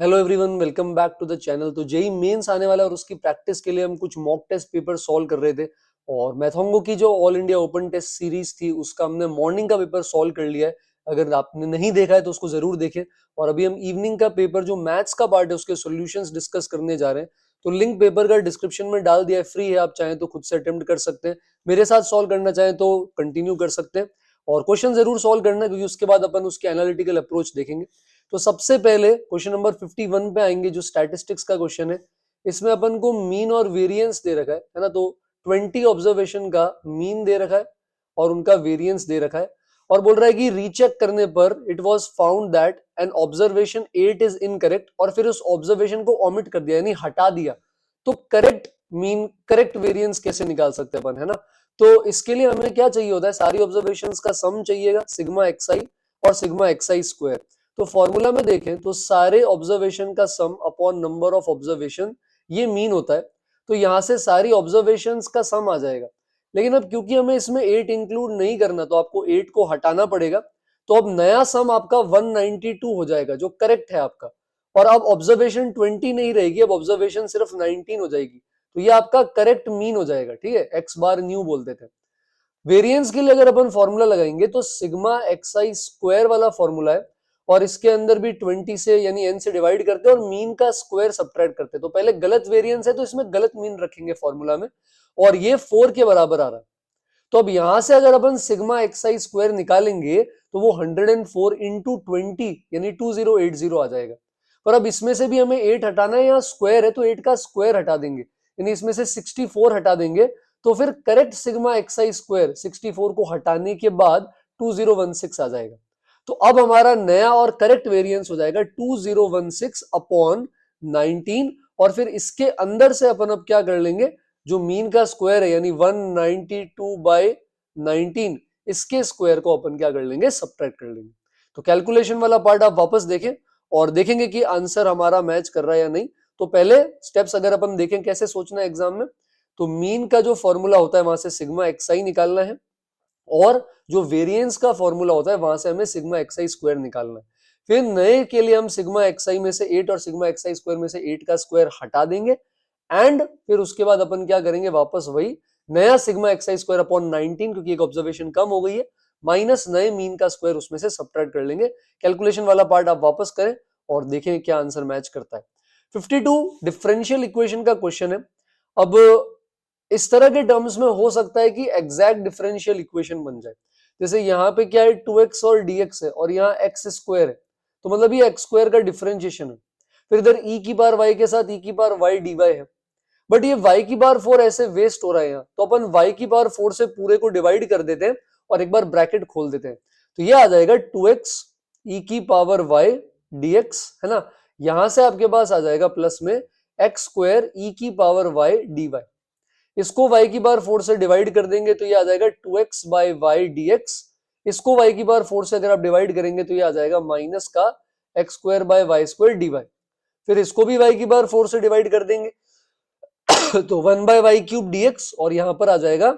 Hello everyone, welcome back to the channel. तो JEE Mains आने वाला है और उसकी प्रैक्टिस के लिए हम कुछ मॉक टेस्ट पेपर सॉल्व कर रहे थे। और मैथोंगो की जो all India open test series थी उसका हमने मॉर्निंग का पेपर सॉल्व कर लिया है। अगर आपने नहीं देखा है तो उसको जरूर देखें। और अभी हम इवनिंग का पेपर जो मैथ्स का पार्ट है उसके सॉल्यूशंस डिस्कस करने जा रहे हैं। तो लिंक पेपर का डिस्क्रिप्शन में डाल दिया है, फ्री है, आप चाहें तो खुद से अटेम्प्ट कर सकते हैं। मेरे साथ सॉल्व करना चाहें तो कंटिन्यू कर सकते हैं। और क्वेश्चन जरूर सॉल्व करना क्योंकि उसके बाद अपन उसके एनालिटिकल अप्रोच देखेंगे। तो सबसे पहले क्वेश्चन नंबर 51 पे आएंगे, जो स्टैटिस्टिक्स का क्वेश्चन है। इसमें अपन को मीन और वेरिएंस दे रखा है ना। तो 20 ऑब्जर्वेशन का मीन दे रखा है और उनका वेरिएंस दे रखा है। और बोल रहा है कि रीचेक करने पर it was found that an observation 8 is incorrect, और फिर उस ऑब्जर्वेशन को ओमिट कर दिया यानी हटा दिया। तो करेक्ट मीन करेक्ट वेरिएंस कैसे निकाल सकते हैं अपन, है ना। तो इसके लिए हमें क्या चाहिए होता है, सारी ऑब्जर्वेशंस का सम चाहिएगा, सिग्मा एक्सआई और सिग्मा एक्सआई स्क्वायर। तो फॉर्मूला में देखें तो सारे ऑब्जर्वेशन का सम अपॉन नंबर ऑफ ऑब्जर्वेशन, ये मीन होता है। तो यहां से सारी ऑब्जर्वेशंस का सम आ जाएगा। लेकिन अब क्योंकि हमें इसमें 8 इंक्लूड नहीं करना तो आपको 8 को हटाना पड़ेगा। तो अब नया सम आपका 192 हो जाएगा जो करेक्ट है आपका। और अब ऑब्जर्वेशन 20 नहीं रहेगी, अब ऑब्जर्वेशन सिर्फ 19 हो जाएगी। तो ये आपका करेक्ट मीन हो जाएगा, ठीक है। एक्स बार न्यू बोल देते हैं। वेरिएंस के लिए अगर अपन फॉर्मूला लगाएंगे तो सिग्मा एक्सआई स्क्वायर वाला फॉर्मूला है। और इसके अंदर भी 20 से यानी n से डिवाइड करते हैं और मीन का स्क्वायर सब्ट्रैक्ट करते हैं। तो पहले गलत वेरिएंस है तो इसमें गलत मीन रखेंगे फॉर्मूला में। और ये 4 के बराबर आ रहा है। तो अब यहां से अगर अपन सिग्मा एक्सआई स्क्वायर निकालेंगे तो वो 104 इंटू 20 यानी 2080 आ जाएगा। पर अब इसमें से भी हमें 8 हटाना है, यहाँ स्क्वायर है तो 8 का स्क्वायर हटा देंगे, यानी इसमें से 64 हटा देंगे। तो फिर करेक्ट सिग्मा एक्सआई स्क्वायर 64 को हटाने के बाद 2016 आ जाएगा। तो अब हमारा नया और करेक्ट वेरिएंस हो जाएगा 2016 अपॉन 19। और फिर इसके अंदर से अपन अब क्या कर लेंगे, जो मीन का स्क्वायर है यानी 192 बाई 19, इसके स्क्वायर को अपन क्या कर लेंगे, सब्ट्रैक्ट कर लेंगे। तो कैलकुलेशन वाला पार्ट आप वापस देखें और देखेंगे कि आंसर हमारा मैच कर रहा है या नहीं। तो पहले स्टेप्स अगर अपन देखें कैसे सोचना है एग्जाम में, तो मीन का जो फॉर्मूला होता है वहां से सिग्मा एक्सआई निकालना है। और जो वेरिएंस का फॉर्मूला होता है वहां से हमें सिग्मा एक्सआई स्क्वायर निकालना है। फिर नए के लिए हम सिग्मा एक्सआई में से 8 और सिग्मा एक्सआई स्क्वायर में से 8 का स्क्वायर हटा देंगे। एंड फिर उसके बाद अपन क्या करेंगे, वापस वही नया सिग्मा एक्सआई स्क्वायर अपॉन 19, क्योंकि एक ऑब्जर्वेशन कम हो गई है, माइनस नए मीन का स्क्वायर उसमें से सब्ट्रैक्ट कर लेंगे। कैलकुलेशन वाला पार्ट आप वापस करें और देखें क्या आंसर मैच करता है। 52 डिफरेंशियल इक्वेशन का क्वेश्चन है। अब इस तरह के टर्म्स में हो सकता है कि एग्जैक्ट डिफरेंशियल इक्वेशन बन जाए। जैसे यहाँ पे क्या है, 2x और dx है और यहाँ एक्स स्क्वायर है। तो मतलब ये एक्स स्क्वायर का डिफरेंशिएशन है। फिर इधर e की पावर y के साथ e की पावर y dy है। बट ये y की पावर 4 ऐसे वेस्ट हो रहा है यहाँ, तो अपन y की पावर 4 से पूरे को डिवाइड कर देते हैं और एक बार ब्रैकेट खोल देते हैं। तो ये आ जाएगा 2x e की पावर y dx, है ना। यहां से आपके पास आ जाएगा प्लस में एक्स स्क्वायर e की पावर y dy। इसको y की पावर 4 से डिवाइड कर देंगे तो ये आ जाएगा 2x बाई वाई dx। इसको y की पावर 4 से अगर आप डिवाइड करेंगे तो ये आ जाएगा माइनस का x square by y square dy। फिर इसको भी y की पावर 4 से डिवाइड कर देंगे तो 1 बाई वाई क्यूब dx, और यहां पर आ जाएगा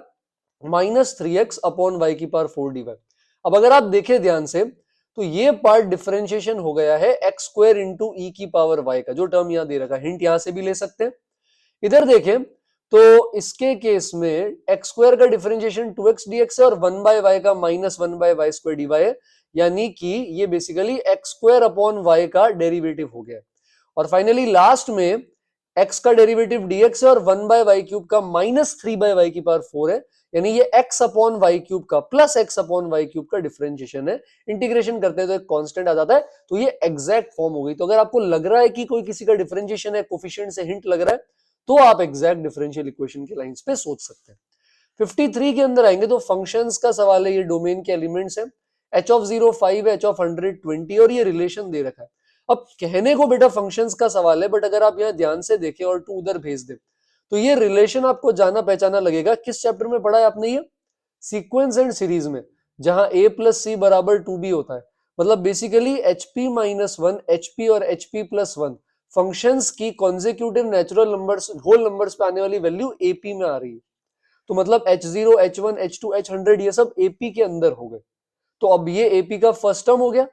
माइनस 3x अपॉन वाई की पावर 4 dy। अब अगर आप देखें ध्यान से तो ये पार्ट डिफरेंशिएशन हो गया है एक्स स्क्वायर इंटू ई की पावर y का, जो टर्म यहां दे रखा है। हिंट यहां से भी ले सकते हैं। इधर देखें तो इसके केस में एक्स स्क्वायर का डिफरेंशिएशन 2x dx है और 1 बाय वाई का minus 1 by y square dy है, यानी कि ये basically x square upon y का डेरिवेटिव हो गया। और फाइनली लास्ट में x का डेरिवेटिव dx है और 1 बाय वाई क्यूब का माइनस 3 बाय वाई की पावर 4 है, यानी ये x अपॉन वाई क्यूब का plus x upon y cube का डिफरेंशिएशन है। इंटीग्रेशन करते हैं तो एक कांस्टेंट आ जाता है। तो ये एग्जैक्ट फॉर्म हो गई। तो अगर आपको लग रहा है कि कोई किसी का डिफरेंशिएशन है, कोफिशिएंट से हिंट लग रहा है, तो आप एग्जैक्ट डिफरेंशियल इक्वेशन की लाइंस पे सोच सकते हैं। 53 के अंदर आएंगे तो फंक्शंस का सवाल है। ये डोमेन के एलिमेंट्स हैं, h ऑफ 0 5 है, h ऑफ 100 20, और ये रिलेशन दे रखा है। अब कहने को बेटा फंक्शंस का सवाल है, बट अगर आप यहाँ ध्यान से देखें और 2 उधर भेज दे तो ये रिलेशन आपको जाना पहचाना लगेगा। किस चैप्टर में पढ़ा है आपने ये? सीक्वेंस एंड सीरीज में, जहां a प्लस सी बराबर 2b होता है। मतलब बेसिकली hp माइनस 1, hp और hp प्लस 1 फंक्शंस की consecutive natural numbers whole numbers पे आने वाली वैल्यू AP में आ रही है। तो मतलब h0 h1 h2 h100 ये सब AP के अंदर हो गए। तो अब ये AP का फर्स्ट टर्म हो गया,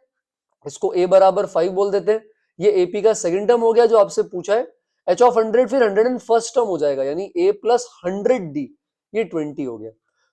इसको a बराबर 5 बोल देते हैं। ये एपी का सेकंड टर्म हो गया जो आपसे पूछा है। एच ऑफ 100 फिर 101st टर्म हो जाएगा, यानी ए प्लस 100d, ये 20 हो गया।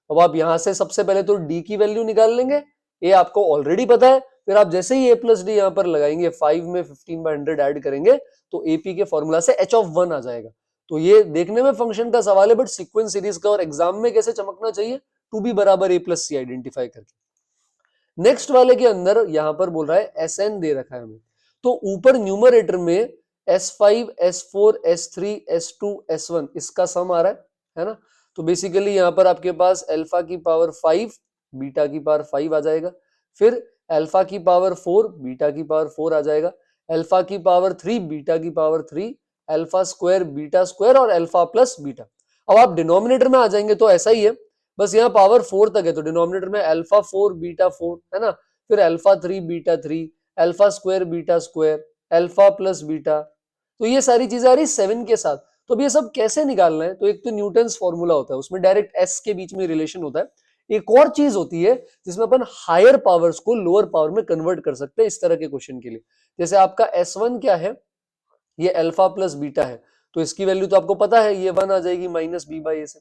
अब आप यहां से सबसे पहले तो डी की वैल्यू निकाल लेंगे, ए आपको ऑलरेडी पता है, फिर आप जैसे ही ए प्लस डी यहां पर लगाएंगे, 5 में 15/100 ऐड करेंगे तो एपी के फॉर्मूला से एच ऑफ 1 आ जाएगा। तो ये देखने में फंक्शन का सवाल है, बट सीक्वेंस सीरीज का और एग्जाम में कैसे चमकना चाहिए, टू बी बराबर ए प्लस सी आइडेंटिफाई करके। नेक्स्ट वाले के अंदर यहां पर बोल रहा है एस एन दे रखा है हमें, तो ऊपर न्यूमरेटर में S5, S4, S3, S2, S1 इसका सम आ रहा है ना। तो बेसिकली यहां पर आपके पास अल्फा की पावर 5 बीटा की पावर 5 आ जाएगा, फिर अल्फा की पावर 4 बीटा की पावर 4 आ जाएगा, अल्फा की पावर 3 बीटा की power 3, alpha square beta square और अल्फा प्लस बीटा। अब आप डिनोमिनेटर में आ जाएंगे तो ऐसा ही है, बस यहाँ पावर 4 तक है, तो डिनोमिनेटर में अल्फा 4 बीटा 4 है ना, फिर alpha 3 beta 3, alpha square beta square, alpha plus beta. तो ये सारी चीजें आ रही 7 के साथ। तो अब ये सब कैसे निकालना है, तो एक तो न्यूटन्स फॉर्मूला होता है, उसमें डायरेक्ट एस के बीच में रिलेशन होता है। एक और चीज होती है जिसमें अपन हायर पावर्स को लोअर पावर में कन्वर्ट कर सकते हैं इस तरह के क्वेश्चन के लिए। जैसे आपका S1 क्या है, ये अल्फा प्लस बीटा है, तो इसकी वैल्यू तो आपको पता है, ये 1 आ जाएगी माइनस बी बाई ए से।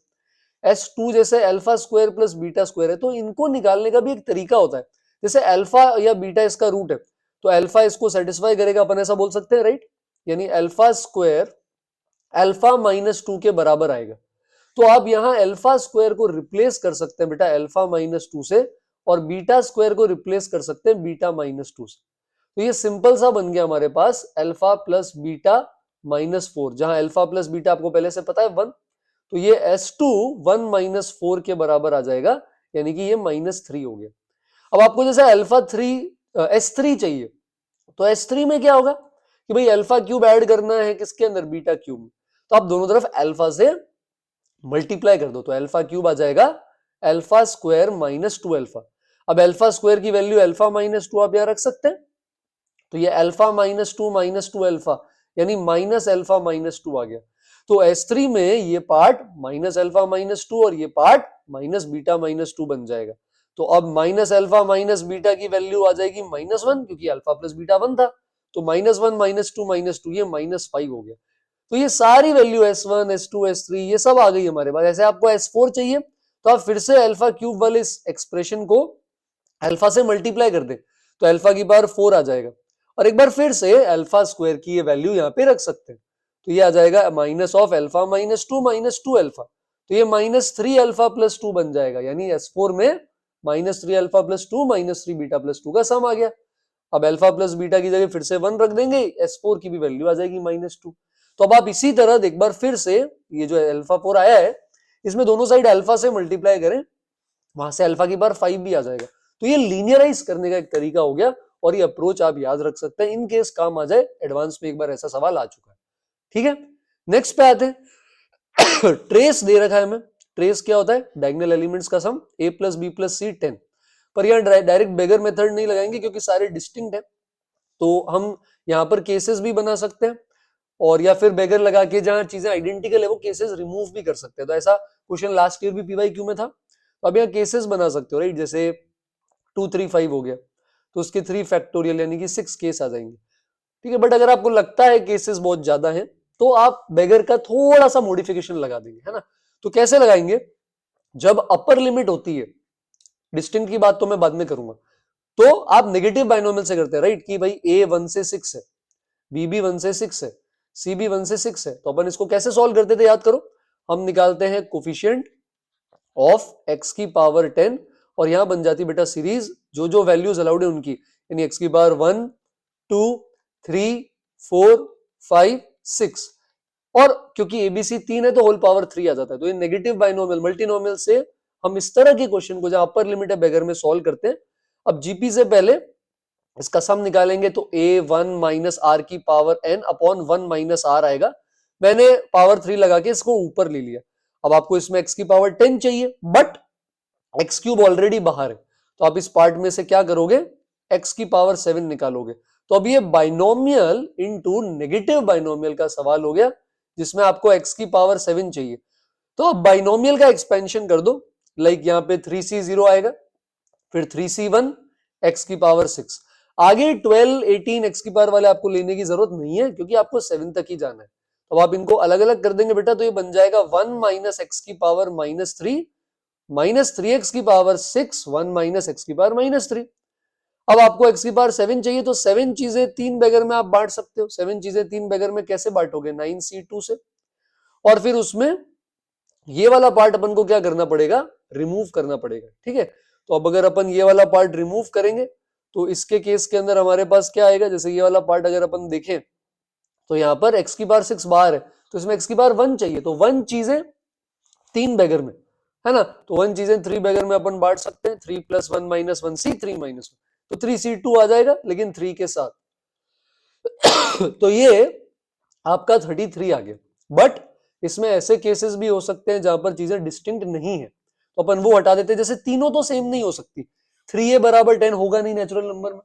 S2 जैसे alpha square plus beta square है, तो इनको निकालने का भी एक तरीका होता है। जैसे अल्फा या बीटा इसका रूट है, तो अल्फा इसको सेटिस्फाई करेगा, अपन ऐसा बोल सकते हैं, राइट। यानी अल्फा स्क्वायर अल्फा माइनस 2 के बराबर आएगा। तो आप यहां अल्फा स्क्वायर को रिप्लेस कर सकते हैं बेटा अल्फा माइनस 2 से, और बीटा स्क्वायर को रिप्लेस कर सकते हैं बीटा माइनस 2 से। तो ये सिंपल सा बन गया हमारे पास अल्फा प्लस बीटा माइनस 4, जहां अल्फा प्लस बीटा आपको पहले से पता है 1, तो ये S2 1 माइनस 4 के बराबर आ जाएगा, यानी कि ये -3 हो गया। अब आपको जैसे अल्फा 3 S3 चाहिए, तो S3 में क्या होगा कि भाई अल्फा क्यूब ऐड करना है किसके अंदर, बीटा क्यूब में, तो आप दोनों तरफ अल्फा से मल्टीप्लाई कर दो, तो अल्फा क्यूब आ जाएगा अल्फा स्क्वायर माइनस 2 अल्फा। अब अल्फा स्क्वायर की वैल्यू अल्फा माइनस 2 आप यहां रख सकते हैं, तो ये अल्फा माइनस 2 अल्फा, यानी माइनस अल्फा माइनस 2 आ गया। तो S3 में ये पार्ट माइनस अल्फा माइनस 2 और ये पार्ट माइनस बीटा माइनस 2 बन जाएगा। तो अब माइनस अल्फा माइनस बीटा की वैल्यू आ जाएगी -1, क्योंकि अल्फा प्लस बीटा 1 था, तो -1 -2 ये -5 हो गया। तो ये सारी वैल्यू S1 S2 S3 ये सब आ गई हमारे पास। ऐसे आपको S4 चाहिए, तो आप फिर से अल्फा क्यूब वाले इस एक्सप्रेशन को अल्फा से मल्टीप्लाई कर दे, तो अल्फा की पावर 4 आ जाएगा, और एक बार फिर से अल्फा स्क्वायर की ये वैल्यू यहाँ पे रख सकते हैं, तो ये आ जाएगा minus of alpha minus 2 alpha, तो ये -3 अल्फा प्लस 2 बन जाएगा, यानी S4 में -3 अल्फा प्लस 2 -3 बीटा प्लस 2 का सम आ गया। अब अल्फा प्लस बीटा की जगह फिर से 1 रख देंगे, S4 की भी वैल्यू आ जाएगी -2। तो अब आप इसी तरह एक बार फिर से ये जो अल्फा 4 आया है, इसमें दोनों साइड अल्फा से मल्टीप्लाई करें, वहां से अल्फा की पावर 5 भी आ जाएगा। तो ये लीनियराइज करने का एक तरीका हो गया, और ये अप्रोच आप याद रख सकते हैं, इन केस काम आ जाए, एडवांस में एक बार ऐसा सवाल आ चुका है। ठीक है, नेक्स्ट पे आते हैं। ट्रेस दे रखा है हमें, ट्रेस क्या होता है, डायगोनल एलिमेंट्स का सम a प्लस बी प्लस सी 10, पर यहाँ डायरेक्ट बेगर मेथड नहीं लगाएंगे क्योंकि सारे डिस्टिंक्ट है, तो हम यहाँ पर केसेस भी बना सकते हैं, और या फिर बेगर लगा के जहां चीजें आइडेंटिकल है वो केसेस रिमूव भी कर सकते हैं। तो ऐसा क्वेश्चन लास्ट ईयर भी पीवाईक्यू में था, तो अब यहाँ केसेस बना सकते हो, राइट। जैसे 2 3 5 हो गया, तो उसके 3 फैक्टोरियल यानी कि 6 केस आ जाएंगे, ठीक है। बट अगर आपको लगता है केसेस बहुत ज्यादा हैं, तो आप बेगर का थोड़ा सा मॉडिफिकेशन लगा देंगे, है ना। तो कैसे लगाएंगे, जब अपर लिमिट होती है, डिस्टिंक्ट की बात तो मैं बाद में करूंगा, तो आप नेगेटिव बाइनोमियल से करते हैं, राइट, कि भाई a 1 से 6 है, b भी 1 से 6 है, c भी 1 से 6 है, तो अपन इसको कैसे सॉल्व करते थे, याद करो, हम निकालते हैं कोफिशिएंट ऑफ x की पावर 10, और यहां बन जाती बेटा सीरीज, जो जो वैल्यूज अलाउड है उनकी, यानी x की पावर 1 2 3 4 5 6, और क्योंकि एबीसी 3 है तो होल पावर 3 आ जाता है। तो ये नेगेटिव बाइनोमियल मल्टीनोमियल से हम इस तरह के क्वेश्चन को जहां अपर लिमिट है बेगर में सॉल्व करते हैं। अब जीपी से पहले इसका सम निकालेंगे, तो a1 माइनस आर की power n upon 1 minus r आएगा, मैंने पावर 3 लगा के इसको ऊपर ले लिया। अब आपको इसमें x की पावर 10 चाहिए, बट एक्स क्यूब ऑलरेडी बाहर है, तो आप इस पार्ट में से क्या करोगे, x की पावर 7 निकालोगे। तो अब ये बाइनोमियल इनटू नेगेटिव बाइनोमियल का सवाल हो गया, जिसमें आपको x की पावर 7 चाहिए। तो अब बाइनोमियल का एक्सपेंशन कर दो, लाइक यहाँ पे 3c0 आएगा, फिर 3c1 x की पावर 6। आगे 12, 18 एक्स की पावर वाले आपको लेने की जरूरत नहीं है, क्योंकि आपको 7 तक ही जाना है। तो आप इनको अलग अलग कर देंगे बेटा, तो ये बन जाएगा 1 माइनस एक्स की पावर -3 माइनस 3x की पावर 6, 1 माइनस एक्स की पावर -3। अब आपको एक्स की पावर 7 चाहिए, तो 7 चीजें 3 बैगर में आप बांट सकते हो। 7 चीजें 3 बैगर में कैसे बांटोगे? 9c2 से। और फिर उसमें ये वाला पार्ट अपन को क्या करना पड़ेगा? रिमूव करना पड़ेगा, ठीक है। तो अब अगर अपन ये वाला पार्ट रिमूव करेंगे तो इसके केस के अंदर हमारे पास क्या आएगा? जैसे ये वाला पार्ट अगर अपन देखें तो यहाँ पर एक्स की पावर 6 बाहर है, तो इसमें एक्स की पावर 1 चाहिए, तो 1 चीजें 3 बैगर में, है ना। तो 1 चीजें 3 बैगर में अपन बांट सकते हैं। 3 + 1 - 1c, 3 - 1, तो 3c2 आ जाएगा, लेकिन 3 के साथ। तो ये आपका 33 आ गया। बट इसमें ऐसे केसेस भी हो सकते हैं जहां पर चीजें डिस्टिंक्ट नहीं है, तो अपन वो हटा देते हैं। जैसे तीनों तो सेम नहीं हो सकती, 3a बराबर 10 होगा नहीं नेचुरल नंबर में,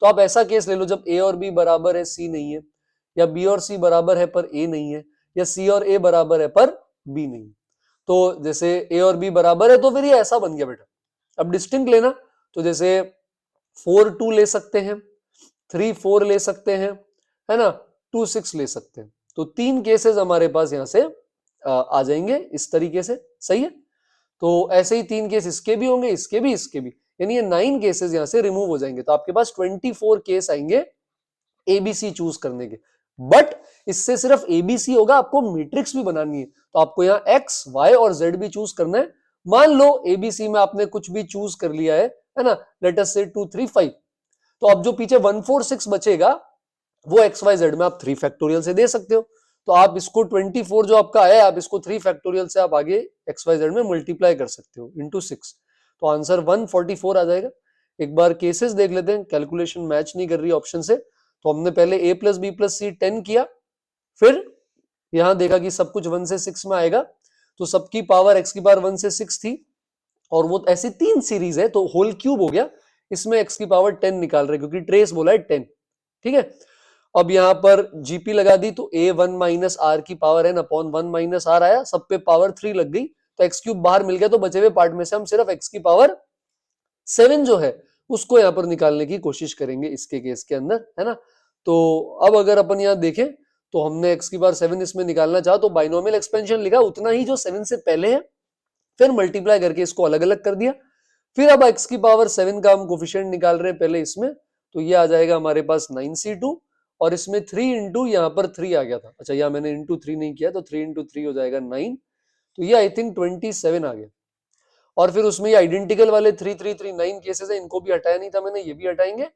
तो आप ऐसा केस ले लो जब a और b बराबर है, c नहीं है, या b और c बराबर है पर a नहीं है, या c और a बराबर है पर b नहीं है। तो जैसे a और b बराबर है तो फिर ये ऐसा बन गया बेटा। अब डिस्टिंक्ट लेना, तो जैसे 4 2 ले सकते हैं, 3 4 ले सकते हैं, है ना, 2 6 ले सकते हैं। तो 3 केसेस हमारे पास यहां से आ जाएंगे इस तरीके से, सही है। तो ऐसे ही 3 केस इसके भी होंगे, इसके भी, इसके भी, यानी ये 9 केसेस यहां से रिमूव हो जाएंगे। तो आपके पास 24 केस आएंगे एबीसी चूज करने के। बट इससे सिर्फ एबीसी होगा, आपको मैट्रिक्स भी बनानी है, तो आपको यहाँ एक्स, वाई और जेड भी चूज करना है। मान लो एबीसी में आपने कुछ भी चूज कर लिया है ना, लेट अस से 2 3 5, तो अब जो पीछे 1 4 6 बचेगा वो एक्स वाई जेड में आप 3 फैक्टोरियल से दे सकते हो। तो आप इसको 24 जो आपका आया, आप इसको 3 फैक्टोरियल से आप आगे एक्स वाई जेड में मल्टीप्लाई कर सकते हो इंटू 6, तो आंसर 144 आ जाएगा। एक बार केसेस देख लेते हैं, कैलकुलेशन मैच नहीं कर रही ऑप्शन से। तो हमने पहले a + b + c 10 किया, फिर यहां देखा कि सब कुछ 1 से 6 में आएगा, तो सबकी पावर x की पावर 1 से 6 थी, और वो ऐसी 3 सीरीज है तो होल क्यूब हो गया। इसमें x की पावर 10 निकाल रहे, क्योंकि ट्रेस बोला है 10, ठीक है। अब यहां पर जीपी लगा दी, तो a1 - r की पावर n अपॉन 1 - r आया, सब पे पावर 3 लग गई, तो एक्स क्यूब बाहर मिल गया। तो बचे हुए पार्ट में से हम सिर्फ x की पावर 7 जो है उसको यहां पर निकालने की कोशिश करेंगे इसके केस के अंदर, है ना। तो अब अगर अपन यहां देखें तो हमने x की पावर 7 इसमें निकालना चाहा, तो बाइनोमियल एक्सपेंशन लिखा उतना ही जो 7 से पहले है, फिर मल्टीप्लाई करके इसको अलग अलग कर दिया। फिर अब x की पावर 7 का हम कोफिशिएंट निकाल रहे हैं पहले इसमें, तो ये आ जाएगा हमारे पास 9c2, और इसमें 3 इंटू यहाँ पर 3 आ गया था, अच्छा यहाँ मैंने इंटू 3 नहीं किया, तो 3 इंटू 3 हो जाएगा 9, तो ये आई थिंक 27 आ गया। और फिर उसमें ये आइडेंटिकल वाले 3 3 3 9 केसेस है, इनको भी हटाया नहीं था मैंने, ये भी हटाएंगे।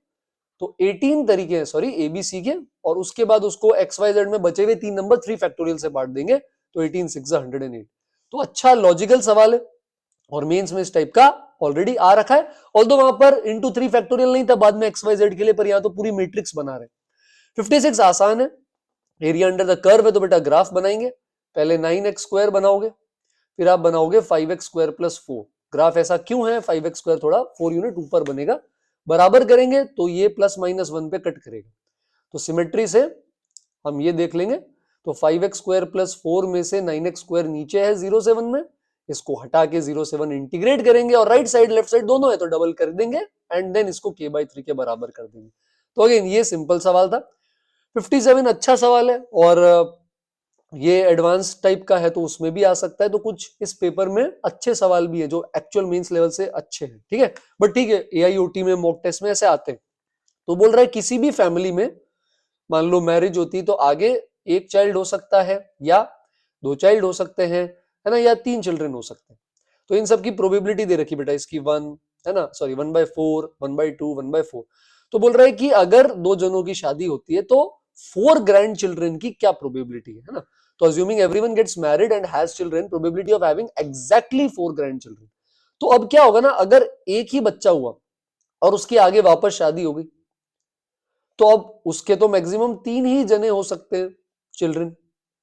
तो 18 तरीके हैं सॉरी एबीसी के, और उसके बाद उसको एक्स वाई जेड में बचे हुए 3 नंबर 3 फैक्टोरियल से बांट देंगे, तो 18 6 108। तो अच्छा लॉजिकल सवाल है, और मेंस में इस टाइप का ऑलरेडी आ रखा है। ऑल्दो वहां पर इंटू 3 फैक्टोरियल नहीं था बाद में एक्स वाई जेड के लिए, पर यहाँ तो पूरी मैट्रिक्स बना रहे। 56 आसान है, एरिया अंडर द कर्व है, तो बेटा ग्राफ बनाएंगे। पहले 9x² बनाओगे, फिर आप बनाओगे 5x² + 4। ग्राफ ऐसा क्यों है? 5x² थोड़ा 4 यूनिट ऊपर बनेगा, बराबर करेंगे तो ये +-1 पे कट करेगा, तो सिमेट्री से हम ये देख लेंगे। तो 5x² + 4 में से 9x² नीचे है 0 से 1 में, इसको हटा के 0 से 1 इंटीग्रेट करेंगे, और राइट साइड लेफ्ट साइड दोनों है तो डबल कर देंगे, एंड देन इसको k/3 के बराबर कर देंगे। तो अगेन ये सिंपल सवाल था। 57 अच्छा सवाल है, और ये एडवांस टाइप का है तो उसमें भी आ सकता है। तो कुछ इस पेपर में अच्छे सवाल भी है जो एक्चुअल मेंस लेवल से अच्छे हैं, ठीक है। बट ठीक है, एआईओटी में मॉक टेस्ट में ऐसे आते हैं। तो बोल रहा है किसी भी फैमिली में मान लो मैरिज होती तो आगे एक चाइल्ड हो सकता है, या 2 चाइल्ड हो सकते हैं, है ना, या 3 चिल्ड्रन हो सकते हैं। तो इन सब की प्रोबेबिलिटी दे रखी बेटा, इसकी 1 है ना, सॉरी 1/4, 1/2, 1/4। तो बोल रहा है कि अगर 2 जनों की शादी होती है तो 4 ग्रैंड चिल्ड्रन की क्या प्रोबेबिलिटी है ना। तो assuming everyone gets married and has children, probability of having exactly 4 grandchildren. तो अब क्या होगा ना, अगर एक ही बच्चा हुआ और उसके आगे वापस शादी हो गई, तो अब उसके तो मैक्सिमम 3 ही जने हो सकते हैं चिल्ड्रन,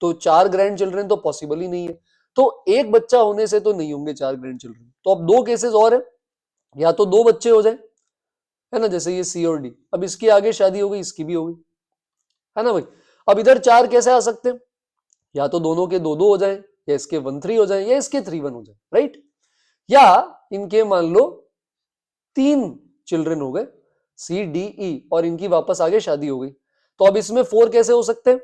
तो 4 ग्रैंड चिल्ड्रन तो पॉसिबल ही नहीं है। तो एक बच्चा होने से तो नहीं होंगे 4 ग्रैंड चिल्ड्रन। तो अब 2 केसेस और है, या तो 2 बच्चे हो जाए, है ना, जैसे ये सी और डी। अब इसकी आगे शादी हो गई, इसकी भी हो गई, है ना भाई। अब इधर 4 कैसे आ सकते हैं? या तो दोनों के 2 2 हो जाए, या इसके 1 3 हो जाए, या इसके 3 1 हो जाए, राइट। या इनके मान लो 3 चिल्ड्रन हो गए, सी डी ई और इनकी वापस आगे शादी हो गई। तो अब इसमें 4 कैसे हो सकते हैं?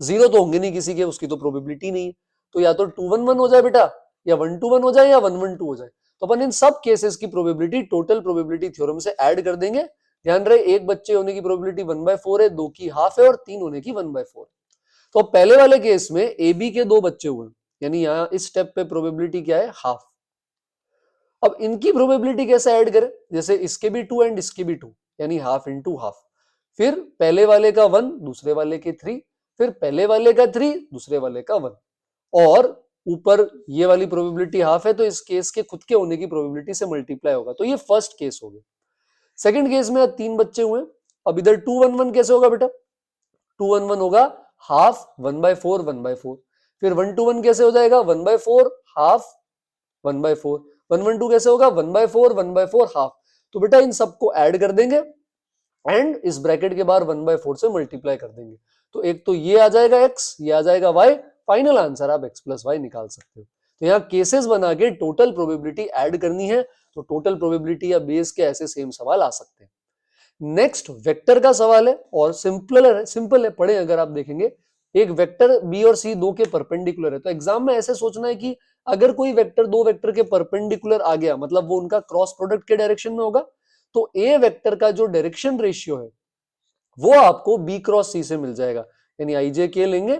0 तो होंगे नहीं किसी के, उसकी तो प्रोबेबिलिटी नहीं है। तो या तो 2-1-1 हो जाए बेटा, या 1-2-1 हो जाए, या 1-1-2 हो जाए। तो अपन इन सब केसेस की प्रोबेबिलिटी टोटल प्रोबेबिलिटी थ्योरम से ऐड कर देंगे। ध्यान रहे, एक बच्चे होने की प्रोबेबिलिटी 1/4 है, 2 की हाफ है और 3 होने की 1/4। तो पहले वाले केस में ए बी के 2 बच्चे हुए, यानी यहां इस स्टेप पे प्रोबेबिलिटी क्या है? हाफ। अब इनकी प्रोबेबिलिटी कैसे ऐड करें? जैसे इसके भी 2 एंड इसके भी 2, यानी हाफ इंटू हाफ। फिर पहले वाले का 1, दूसरे वाले के 3, फिर पहले वाले का 3, दूसरे वाले का 1, और ऊपर ये वाली प्रोबेबिलिटी हाफ है तो इस केस के खुद के होने की प्रोबेबिलिटी से मल्टीप्लाई होगा। तो ये फर्स्ट केस हो गया। सेकंड केस में 3 बच्चे हुए, अब इधर 2-1-1 कैसे होगा बेटा? 2-1-1 होगा हाफ 1/4 1/4। फिर 1-2-1 कैसे हो जाएगा? 1/4 हाफ 1/4। 1-1-2 कैसे होगा? 1/4 1/4 हाफ। तो बेटा इन सबको ऐड कर देंगे एंड इस ब्रैकेट के बाहर 1/4 से मल्टीप्लाई कर देंगे। तो एक तो ये आ जाएगा x, ये आ जाएगा y, फाइनल आंसर आप x + y निकाल सकते हो। तो यहाँ केसेस बना के टोटल प्रोबेबिलिटी ऐड करनी है, तो टोटल प्रोबेबिलिटी या बेस के ऐसे सेम सवाल आ सकते हैं। नेक्स्ट वेक्टर का सवाल है और सिंपल है, पढ़े अगर आप देखेंगे। एक वेक्टर बी और सी दो के परपेंडिकुलर है, तो एग्जाम में ऐसे सोचना है कि अगर कोई वेक्टर दो वेक्टर के परपेंडिकुलर आ गया, मतलब वो उनका क्रॉस प्रोडक्ट के डायरेक्शन में होगा, तो ए वेक्टर का जो डायरेक्शन रेशियो है वो आपको बी क्रॉस सी से मिल जाएगा। यानी आई जे के लेंगे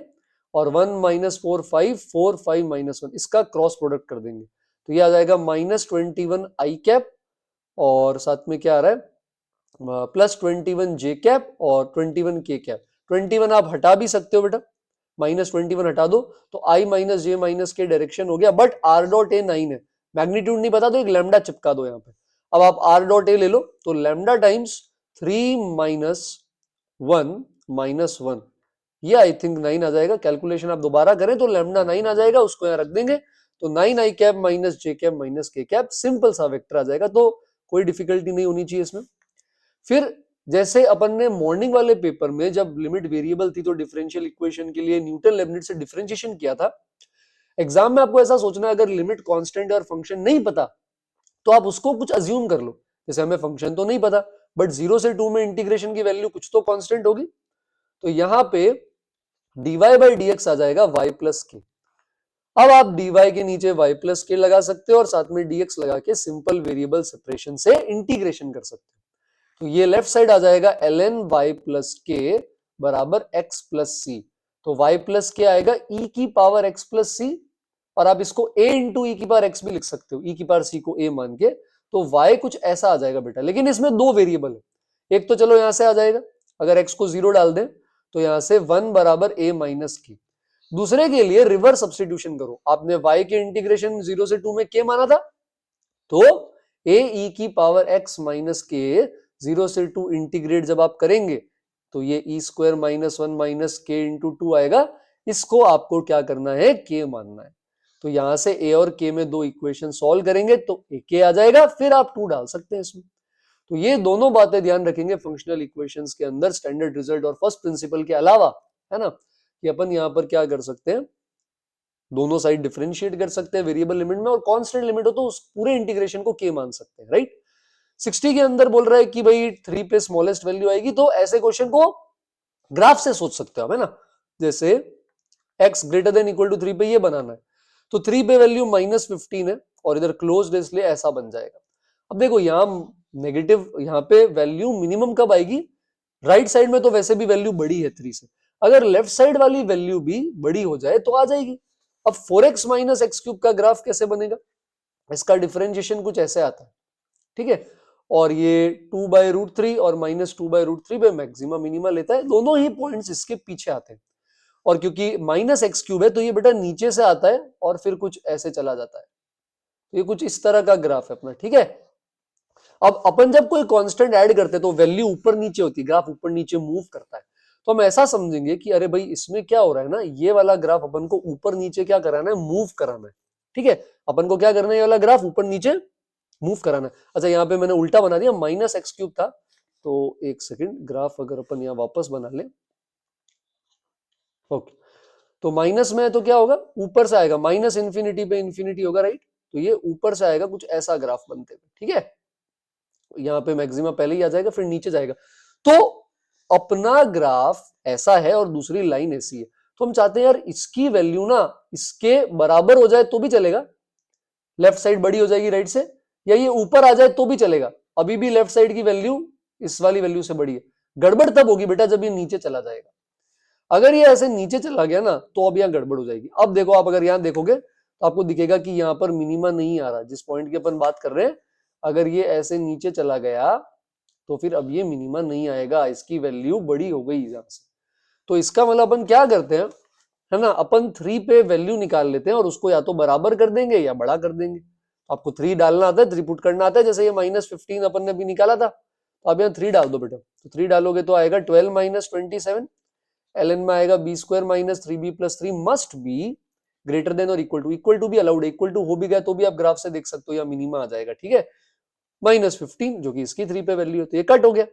और 1 - 4 5 4 5 - 1 इसका क्रॉस प्रोडक्ट कर देंगे, तो ये आ जाएगा -21 आई कैप और साथ में क्या आ रहा है +21 जे कैप और 21 के कैप। 21 आप हटा भी सकते हो बेटा, -21 हटा दो तो i - j - के डायरेक्शन हो गया, बट r डॉट ए 9 है, मैग्नीट्यूड नहीं पता तो एक लैम्डा चिपका दो यहाँ पे। अब आप r डॉट ए ले लो तो लैम्डा टाइम्स 3 - 1 - 1, ये आई थिंक 9 आ जाएगा। कैलकुलेशन आप दोबारा करें तो लैम्डा 9 आ जाएगा, उसको यहाँ रख देंगे तो 9 आई कैप - जे कैप - के कैप, सिंपल सा वेक्टर आ जाएगा। तो कोई डिफिकल्टी नहीं होनी चाहिए इसमें। फिर जैसे अपन ने मॉर्निंग वाले पेपर में जब लिमिट वेरिएबल थी तो डिफरेंशियल इक्वेशन के लिए न्यूटन लेबनिज से डिफरेंशिएशन किया था, एग्जाम में आपको ऐसा सोचना है अगर लिमिट कांस्टेंट और फंक्शन नहीं पता तो आप उसको कुछ अज्यूम कर लो। जैसे हमें फंक्शन तो नहीं पता बट 0 से 2 में इंटीग्रेशन की वैल्यू कुछ तो कांस्टेंट होगी, तो यहां पे dy बाई dx आ जाएगा y प्लस के। अब आप dy के नीचे y प्लस के लगा सकते हो और साथ में dx लगा के सिंपल वेरिएबल सेपरेशन से इंटीग्रेशन कर सकते हो। तो ये लेफ्ट साइड आ जाएगा ln y प्लस के बराबर x प्लस सी। तो y प्लस के आएगा e की पावर x प्लस सी, और आप इसको a इंटू ई की पावर x भी लिख सकते हो, e की पावर c को a मान के। तो y कुछ ऐसा आ जाएगा बेटा, लेकिन इसमें दो वेरिएबल है। एक तो चलो यहां से आ जाएगा, अगर x को 0 डाल दें तो यहां से 1 बराबर a माइनस की। दूसरे के लिए रिवर्स सब्स्टिट्यूशन करो, आपने y के इंटीग्रेशन 0 से 2 में k माना था, तो a e की पावर x माइनस के 0 से 2 इंटीग्रेट जब आप करेंगे तो ये e स्क्वायर -1 माइनस के इंटू 2 आएगा। इसको आपको क्या करना है? k मानना है। तो यहां से a और k में दो इक्वेशन सॉल्व करेंगे तो k आ जाएगा, फिर आप 2 डाल सकते हैं इसमें। तो ये दोनों बातें ध्यान रखेंगे फंक्शनल इक्वेशंस के अंदर, स्टैंडर्ड रिजल्ट और फर्स्ट प्रिंसिपल के अलावा, है ना, कि अपन यहां पर क्या कर सकते हैं, दोनों साइड डिफरेंशिएट कर सकते हैं वेरिएबल लिमिट में, और कांस्टेंट लिमिट हो तो उस पूरे इंटीग्रेशन को k मान सकते हैं, राइट। 60 के अंदर बोल रहा है कि भाई 3 पे स्मॉलेस्ट वैल्यू आएगी, तो ऐसे क्वेश्चन को ग्राफ से सोच सकते हो, है ना। जैसे x greater than equal to 3 पे ये बनाना है, तो 3 पे वैल्यू -15 है और इधर क्लोज्ड है इसलिए ऐसा बन जाएगा। अब देखो यहाँ नेगेटिव, यहाँ पे वैल्यू मिनिमम कब आएगी? राइट साइड में तो वैसे भी वैल्यू बड़ी है 3 से, अगर लेफ्ट साइड वाली वैल्यू भी बड़ी हो जाए तो आ जाएगी। अब 4x - x³ का ग्राफ कैसे बनेगा? इसका डिफरेंशिएशन कुछ ऐसे आता है, ठीक है, और ये 2/√3 और -2/√3 पे मैक्सिमम मिनिमा लेता है, दोनों ही पॉइंट्स इसके पीछे आते हैं। और क्योंकि -x³ है तो ये बेटा नीचे से आता है और फिर कुछ ऐसे चला जाता है, तो ये कुछ इस तरह का ग्राफ है अपना, ठीक है। अब अपन जब कोई कांस्टेंट ऐड करते हैं तो वैल्यू ऊपर नीचे होती है, ग्राफ ऊपर नीचे मूव करता है, तो हम ऐसा समझेंगे कि अरे भाई इसमें क्या हो रहा है ना, ये वाला ग्राफ अपन को ऊपर नीचे क्या कराना है? मूव कराना है, ठीक है। अपन को क्या करना है? ये वाला ग्राफ ऊपर नीचे मूव कराना है। अच्छा यहाँ पे मैंने उल्टा बना दिया, -x³ था, तो एक सेकंड, ग्राफ अगर अपन यहाँ वापस बना ले, ओके, तो माइनस में है तो क्या होगा? ऊपर से आएगा, माइनस इंफिनिटी पे इंफिनिटी होगा, राइट। तो ये ऊपर से आएगा, कुछ ऐसा ग्राफ बनते हुए, ठीक है। यहाँ पे मैक्सिमा पहले ही आ जाएगा, फिर नीचे जाएगा। तो अपना ग्राफ ऐसा है और दूसरी लाइन ऐसी है, तो हम चाहते हैं यार इसकी वैल्यू ना इसके बराबर हो जाए तो भी चलेगा, लेफ्ट साइड बड़ी हो जाएगी राइट से, या ये ऊपर आ जाए तो भी चलेगा, अभी भी लेफ्ट साइड की वैल्यू इस वाली वैल्यू से बड़ी है। गड़बड़ तब होगी बेटा जब ये नीचे चला जाएगा। अगर ये ऐसे नीचे चला गया ना तो अब यहाँ गड़बड़ हो जाएगी। अब देखो, आप अगर यहाँ देखोगे तो आपको दिखेगा कि यहाँ पर मिनिमा नहीं आ रहा, जिस पॉइंट की अपन बात कर रहे हैं। अगर ये ऐसे नीचे चला गया तो फिर अब ये मिनिमा नहीं आएगा, इसकी वैल्यू बड़ी हो गई यहाँ से। तो इसका मतलब अपन क्या करते हैं, है ना, अपन 3 पे वैल्यू निकाल लेते हैं और उसको या तो बराबर कर देंगे या बड़ा कर देंगे। आपको 3 डालना आता है, 3 पुट करना आता है, जैसे ये -15 अपन ने अभी निकाला था, तो अब यहाँ 3 डाल दो बेटा। तो 3 डालोगे तो आएगा 12 - 27, ln में आएगा b square minus 3b plus 3 must be greater than और इक्वल टू भी अलाउड है, इक्वल टू हो भी गया तो भी आप ग्राफ से देख सकते हो या मिनिमा आ जाएगा, ठीक है। -15 जो कि इसकी 3 पे वैल्यू है, तो ये कट हो गया।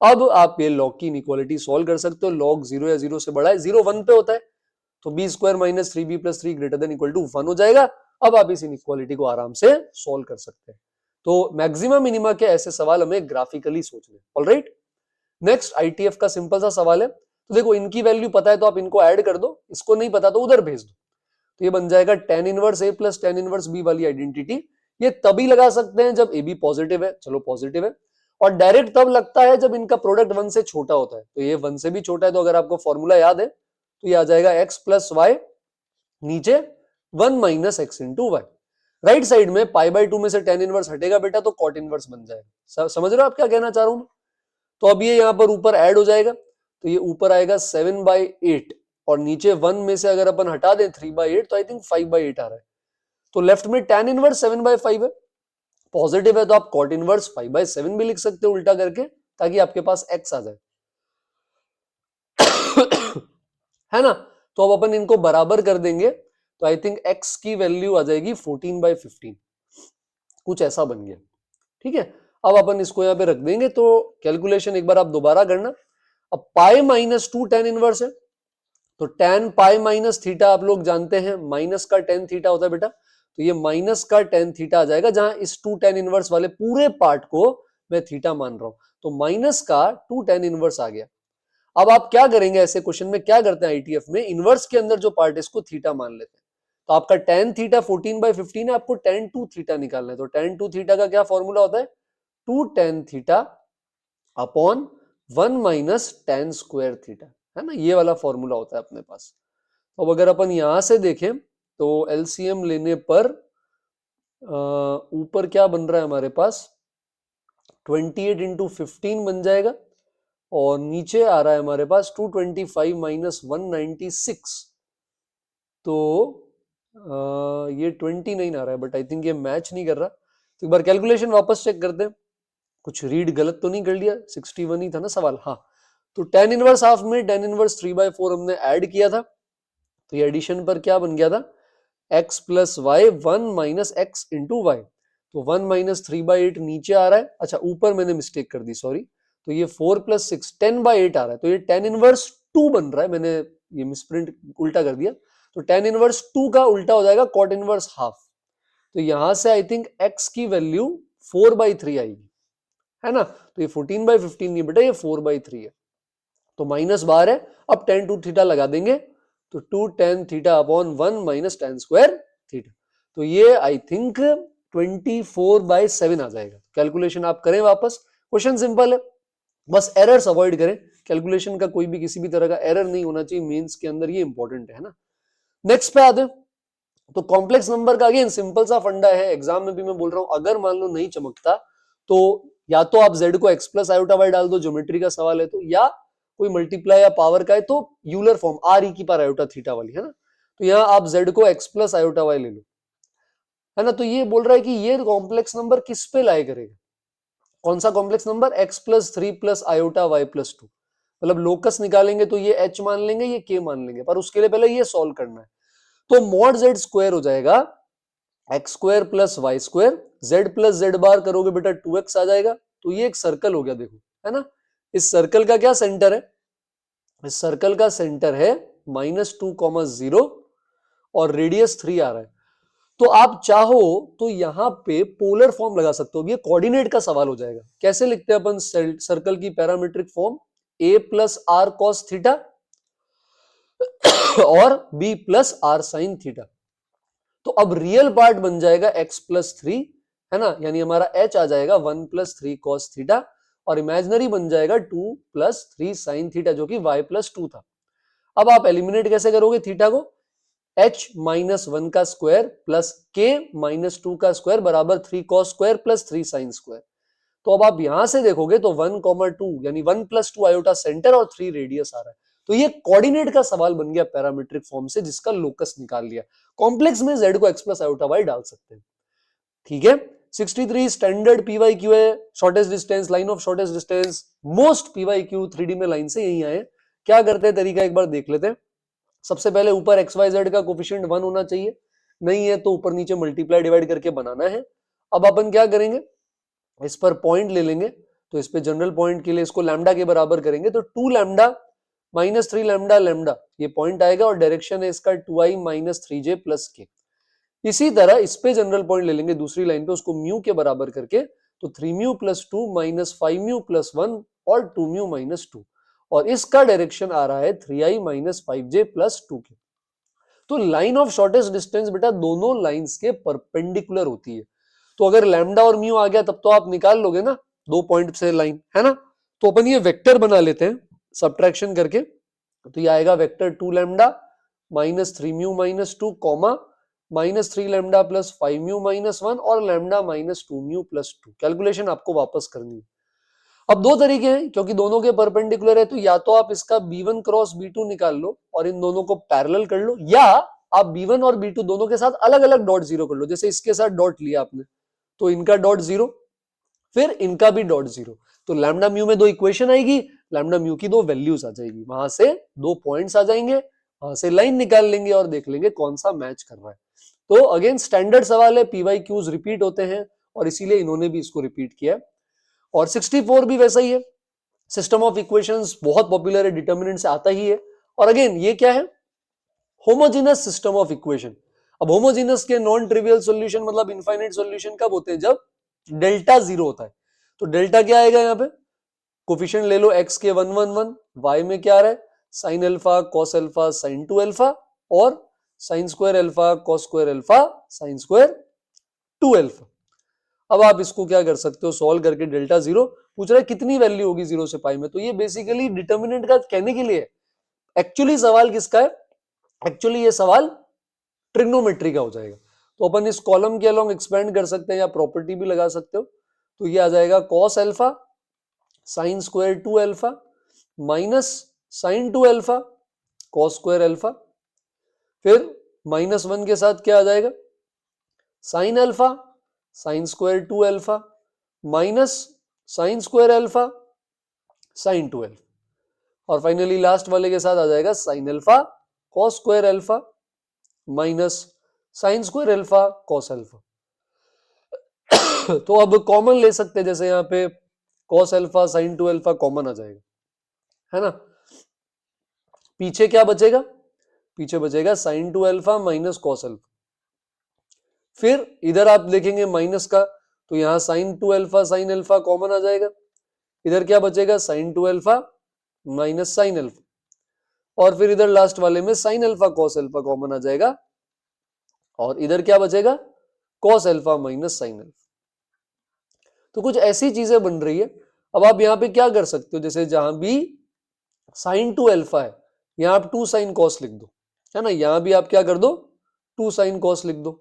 अब आप ये लॉग की इनइक्वालिटी सॉल्व कर सकते हो। लॉग 0 या 0 से बड़ा है, 0 1 पे होता है, तो b square minus 3b plus 3 greater than equal to 1 हो जाएगा। अब आप इस इनइक्वालिटी को आराम से सॉल्व कर सकते हैं। तो मैक्सिमा मिनिमा के ऐसे सवाल हमें ग्राफिकली सोचने। ऑलराइट, नेक्स्ट आईटीएफ का सिंपल सा सवाल है। तो देखो, इनकी वैल्यू पता है तो आप इनको ऐड कर दो, इसको नहीं पता तो उधर भेज दो। तो ये बन जाएगा tan inverse a plus tan inverse b वाली आइडेंटिटी। ये तभी लगा सकते हैं जब ए बी पॉजिटिव है, चलो पॉजिटिव है, और डायरेक्ट तब लगता है जब इनका प्रोडक्ट 1 से छोटा होता है। तो ये 1 से भी छोटा है, तो अगर आपको फॉर्मूला याद है तो ये आ जाएगा x प्लस वाई, नीचे 1 minus x into y. Right side में π/2 में से tan इनवर्स हटेगा बेटा, तो cot इनवर्स बन जाएगा। समझ रहे हो आप क्या कहना चाह रहा हूं? तो अब ये यहाँ पर ऊपर ऐड हो जाएगा, तो ये ऊपर आएगा 7/8, और नीचे 1 में से अगर अपन हटा दें 3/8, तो आई थिंक 5/8 आ रहा है। तो लेफ्ट में tan इनवर्स 7/5 है, पॉजिटिव है तो आप cot इनवर्स 5/7 भी लिख सकते हो उल्टा करके, ताकि आपके पास x आ जाए। है ना। तो अब अपन इनको बराबर कर देंगे, तो आई थिंक x की वैल्यू आ जाएगी 14/15, कुछ ऐसा बन गया, ठीक है। अब अपन इसको यहाँ पे रख देंगे, तो कैलकुलेशन एक बार आप दोबारा करना। अब π-2 tan इनवर्स है, तो tan पाई माइनस थीटा आप लोग जानते हैं, माइनस का tan थीटा होता है बेटा, तो ये माइनस का tan थीटा आ जाएगा, जहां इस 2 tan इनवर्स वाले पूरे पार्ट को मैं थीटा मान रहा हूं, तो माइनस का 2 tan इनवर्स आ गया। अब आप क्या करेंगे, ऐसे क्वेश्चन में क्या करते हैं आईटीएफ में, इनवर्स के अंदर जो पार्ट है इसको थीटा मान लेते हैं। तो आपका tan थीटा 14/15 है, आपको tan 2 थीटा निकालना है। तो tan 2 थीटा का क्या फॉर्मूला होता है, 2 tan theta upon 1 minus tan square theta, है ना, ये वाला फॉर्मूला होता है अपने पास। अब अगर अपन यहां से देखें तो एलसीएम लेने पर ऊपर क्या बन रहा है हमारे पास, 28 इंटू 15 बन जाएगा, और नीचे आ रहा है हमारे पास 225 माइनस 196, तो ये 29 आ रहा है, बट आई थिंक ये मैच नहीं कर रहा। तो एक बार कैलकुलेशन वापस चेक करते हैं, कुछ रीड गलत तो नहीं कर लिया, 61 ही था ना सवाल। हाँ, तो tan इनवर्स हाफ में tan इनवर्स 3/4 हमने ऐड किया था, तो ये एडिशन पर क्या बन गया था, x plus y 1 minus x into y, तो 1 माइनस 3/8 नीचे आ रहा है, अच्छा ऊपर मैंने मिस्टेक कर दी, सॉरी, तो ये 4 प्लस 6 10/8 आ रहा है, तो ये tan इनवर्स 2 बन रहा है, मैंने ये मिसप्रिंट उल्टा कर दिया, तो tan इनवर्स 2 का उल्टा हो जाएगा cot इनवर्स हाफ। तो यहां से आई थिंक x की वैल्यू 4/3 आएगी, है ना। तो ये 14/15 नहीं बेटा, ये 4/3 है, तो माइनस बाहर है। अब tan 2 थीटा लगा देंगे, तो 2 tan theta upon 1 minus tan square theta, तो ये आई थिंक 24/7 आ जाएगा। कैलकुलेशन आप करें वापस, क्वेश्चन सिंपल है, बस एरर्स अवॉइड करें। कैलकुलेशन का कोई भी किसी भी तरह का एरर नहीं होना चाहिए मेंस के अंदर, ये इंपॉर्टेंट है ना। नेक्स्ट पे आते हैं, तो कॉम्प्लेक्स नंबर का अगेन सिंपल सा फंडा है, एग्जाम में भी मैं बोल रहा हूं, अगर मान लो नहीं चमकता तो या तो आप z को x प्लस आयोटा वाई डाल दो, ज्योमेट्री का सवाल है तो, या कोई मल्टीप्लाई या पावर का है तो यूलर फॉर्म आर ई की पावर आयोटा थीटा वाली, है ना। तो यहाँ आप z को x प्लस आयोटा वाई ले लो, है ना। तो ये बोल रहा है कि ये कॉम्प्लेक्स नंबर किस पे लाए करेगा, कौन सा complex number, x plus 3 plus iota y plus 2, मतलब लोकस निकालेंगे तो ये h मान लेंगे, ये k मान लेंगे, पर उसके लिए पहले ये सॉल्व करना है। तो मॉड z स्क्वायर हो जाएगा x square plus y square, z plus z bar करोगे बेटा 2x आ जाएगा। तो ये एक सर्कल हो गया, देखो, है ना। इस सर्कल का क्या सेंटर है, इस सर्कल का सेंटर है -2, 0 और रेडियस 3 आ रहा है। तो आप चाहो तो यहां पे पोलर फॉर्म लगा सकते हो। ये कोऑर्डिनेट का सवाल हो जाएगा। कैसे लिखते हैं अपन सर्कल की parametric form? a plus r cos theta और b plus r sine theta. तो अब रियल पार्ट बन जाएगा x प्लस थ्री, है ना, यानी हमारा h आ जाएगा 1 प्लस थ्री कॉस थीटा, और इमेजिनरी बन जाएगा 2 प्लस थ्री साइन थीटा, जो कि y प्लस टू था। अब आप एलिमिनेट कैसे करोगे थीटा को? h माइनस वन का square plus k minus two का स्क्वायर बराबर 3 cos square plus 3 sine square. तो अब आप यहां से देखोगे तो 1 कॉमा 2 यानी 1 प्लस 2 आयोटा सेंटर और 3 रेडियस आ रहा है। तो ये कोऑर्डिनेट का सवाल बन गया पैरामीट्रिक फॉर्म से, जिसका लोकस निकाल लिया। कॉम्प्लेक्स में z को x प्लस आयोटा y डाल सकते हैं। ठीक है। 63 स्टैंडर्ड पीवाईक्यू है, shortest distance, line of shortest distance, most PYQ 3D में लाइन से यही आए। क्या करते हैं तरीका एक बार देख लेते हैं। सबसे पहले ऊपर एक्स वाई जेड का कोफिशिएंट 1 होना चाहिए, नहीं है तो ऊपर नीचे मल्टीप्लाई डिवाइड करके बनाना है। अब अपन क्या करेंगे, इस पर पॉइंट ले लेंगे, तो इस पे जनरल पॉइंट के लिए इसको लैम्डा के बराबर करेंगे, तो 2 लैम्डा माइनस 3 लैम्डा लैम्डा ये पॉइंट आएगा, और डायरेक्शन है इसका 2i माइनस 3j प्लस के। इसी तरह इस पे जनरल पॉइंट ले लेंगे दूसरी लाइन पे, उसको म्यू के बराबर करके, तो 3 mu plus 2 minus 5 mu plus 1 और 2 म्यू माइनस 2, और इसका डायरेक्शन आ रहा है 3i माइनस 5j प्लस 2 के। तो लाइन ऑफ शॉर्टेस्ट डिस्टेंस बेटा दोनों लाइंस के परपेंडिकुलर होती है। तो अगर लैम्डा और म्यू आ गया तब तो आप निकाल लोगे ना, 2 पॉइंट से लाइन, है ना। तो अपन ये वेक्टर बना लेते हैं सब्ट्रैक्शन करके। तो ये आएगा vector 2 lambda minus 3 mu minus 2 comma minus 3 lambda plus 5 mu minus 1 और lambda minus 2 mu plus 2। Calculation आपको वापस करनी है। अब दो तरीके हैं, क्योंकि दोनों के परपेंडिकुलर है, तो या तो आप इसका b1 क्रॉस b2 निकाल लो और इन दोनों को पैरेलल कर लो, या आप b1 और b2 दोनों के साथ अलग अलग डॉट जीरो कर लो। जैसे इसके साथ डॉट लिया आपने तो इनका डॉट जीरो, फिर इनका भी डॉट जीरो, तो लैम्डा म्यू में दो इक्वेशन आएगी, लैम्डा म्यू की दो वैल्यूज आ जाएगी, वहां से दो पॉइंट्स आ जाएंगे, वहां से लाइन निकाल लेंगे और देख लेंगे कौन सा मैच कर रहा है। तो अगेन स्टैंडर्ड सवाल है, पीवाई क्यूज रिपीट होते हैं और इसीलिए इन्होंने भी इसको रिपीट किया। और 64 भी वैसा ही है, सिस्टम ऑफ इक्वेशंस बहुत पॉपुलर है, डिटर्मिनेंट से आता ही है। और अगेन ये क्या है, होमोजेनस सिस्टम ऑफ इक्वेशन। अब होमोजेनस के नॉन ट्रिवियल सॉल्यूशन मतलब इनफाइनाइट सॉल्यूशन कब होते हैं, जब डेल्टा जीरो होता है। तो डेल्टा क्या आएगा यहाँ पे, कोफिशिएंट ले लो x के 1 1 1, y में क्या आ रहा है sine alpha cos alpha sine 2 alpha और sine square alpha cos square alpha sine square 2 alpha. अब आप इसको क्या कर सकते हो, सॉल्व करके डेल्टा जीरो पूछ रहा है कितनी वैल्यू होगी 0 से पाई में, तो ये बेसिकली डिटर्मिनेंट का कहने के लिए है। एक्चुअली सवाल किसका है, एक्चुअली ये सवाल ट्रिग्नोमेट्री का हो जाएगा। तो अपन इस कॉलम के अलोंग एक्सपेंड कर सकते हैं या प्रॉपर्टी भी लगा सकते हो। तो ये आ जाएगा cos alpha sine square 2 alpha minus sine 2 alpha cos square alpha, फिर माइनस 1 के साथ क्या आ जाएगा sine alpha sine square 2 alpha minus sine square alpha sine 2 alpha, और फाइनली लास्ट वाले के साथ आ जाएगा sine alpha cos square alpha minus sine square alpha cos alpha. तो अब कॉमन ले सकते हैं, जैसे यहाँ पे cos alpha sine 2 alpha common आ जाएगा, है ना। पीछे क्या बचेगा, पीछे बचेगा sine 2 alpha minus cos alpha. फिर इधर आप देखेंगे माइनस का, तो यहां sine 2 alpha sine alpha common आ जाएगा, इधर क्या बचेगा sine 2 alpha minus sine alpha, और फिर इधर लास्ट वाले में sine alpha cos alpha common आ जाएगा, और इधर क्या बचेगा cos alpha minus sine alpha. तो कुछ ऐसी चीजें बन रही है। अब आप यहां पे क्या कर सकते हो, जैसे जहां भी साइन 2 अल्फा है यहां आप 2 साइन कॉस लिख दो, है ना, यहां भी आप क्या कर दो 2 साइन कॉस लिख दो,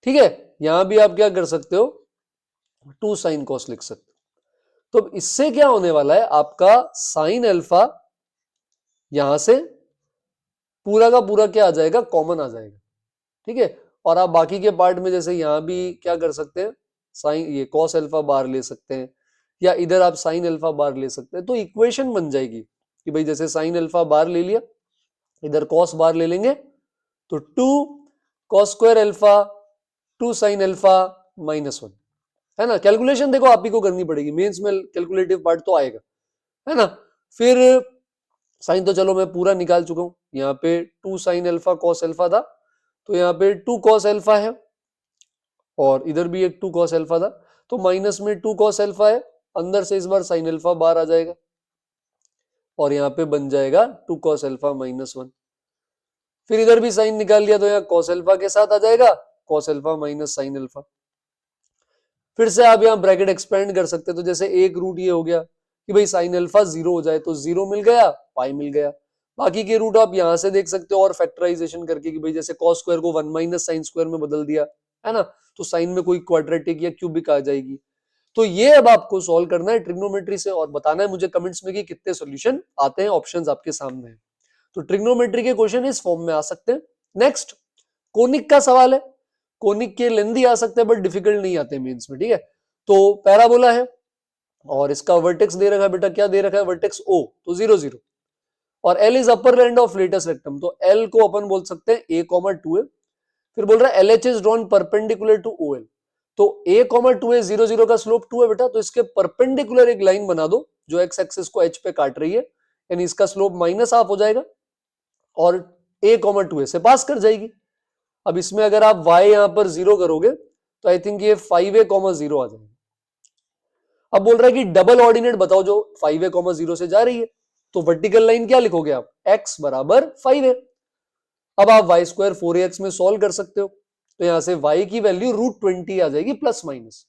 ठीक है। यहां भी आप क्या कर सकते हो 2 साइन कॉस लिख सकते हो। तो इससे क्या होने वाला है, आपका साइन अल्फा यहां से पूरा का पूरा क्या आ जाएगा कॉमन आ जाएगा, ठीक है। और आप बाकी के पार्ट में जैसे यहां भी क्या कर सकते हैं साइन ये कॉस अल्फा बार ले सकते हैं, या इधर आप साइन अल्फा बार ले सकते हैं। तो इक्वेशन बन जाएगी कि भाई जैसे साइन अल्फा बार ले लिया, इधर कॉस बार ले लेंगे, तो 2 cos square alpha 2 sine alpha minus 1, है ना। कैलकुलेशन देखो आप ही को करनी पड़ेगी, मेंस में कैलकुलेटिव पार्ट तो आएगा, है ना। फिर साइन तो चलो मैं पूरा निकाल चुका हूं, यहाँ पे 2 साइन अल्फा कॉस अल्फा था, तो यहाँ पे 2 cos अल्फा है और इधर भी एक 2 cos अल्फा था, तो माइनस में 2 cos अल्फा है, अंदर से इस बार साइन अल्फा बाहर आ जाएगा और यहाँ पे बन जाएगा 2 cos अल्फा -1। फिर इधर भी साइन निकाल लिया तो यहाँ cos अल्फा के साथ आ जाएगा cos alpha minus sine alpha. फिर से आप यहाँ ब्रैकेट एक्सपेंड कर सकते हैं, तो जैसे एक रूट ये हो गया कि भाई साइन अल्फा 0 हो जाए तो 0 मिल गया, पाई मिल गया। बाकी के रूट आप यहाँ से देख सकते हो और फैक्टराइजेशन करके कि भाई जैसे cos स्क्वायर को 1 माइनस साइन स्क्वायर में बदल दिया है ना, तो साइन में कोई क्वाड्रेटिक या क्यूबिक आ जाएगी। तो ये अब आपको सॉल्व करना है ट्रिग्नोमेट्री से और बताना है मुझे कमेंट्स में कि कितने सॉल्यूशन आते हैं, ऑप्शंस आपके सामने हैं। तो ट्रिग्नोमेट्री के क्वेश्चन इस फॉर्म में आ सकते हैं। नेक्स्ट कोनिक का सवाल है, कोनिक के लेंदी आ सकते हैं बट डिफिकल्ट नहीं आते मेंस में, ठीक है। तो पैराबोला है और इसका वर्टेक्स दे रखा है बेटा, क्या दे रखा है, वर्टेक्स O, तो 0 0 और L is upper end of latus rectum, तो L को अपन बोल सकते हैं A,2 है। फिर बोल रहा है LH is drawn perpendicular to OL, तो A,2 0 0 का स्लोप 2 है बेटा, तो इसके परपेंडिकुलर एक लाइन बना दो जो एक्स एक्सिस को H पे काट रही है, यानी इसका स्लोप -1/2 हो जाएगा और A,2 से पास कर जाएगी। अब इसमें अगर आप y यहां पर 0 करोगे तो आई थिंक ये 5a,0 आ जाएगा। अब बोल रहा है कि डबल ऑर्डिनेट बताओ जो 5a,0 से जा रही है, तो वर्टिकल लाइन क्या लिखोगे आप, x बराबर 5a। अब आप y स्क्वायर 4ax में सॉल्व कर सकते हो, तो यहां से y की वैल्यू √20 आ जाएगी प्लस माइनस,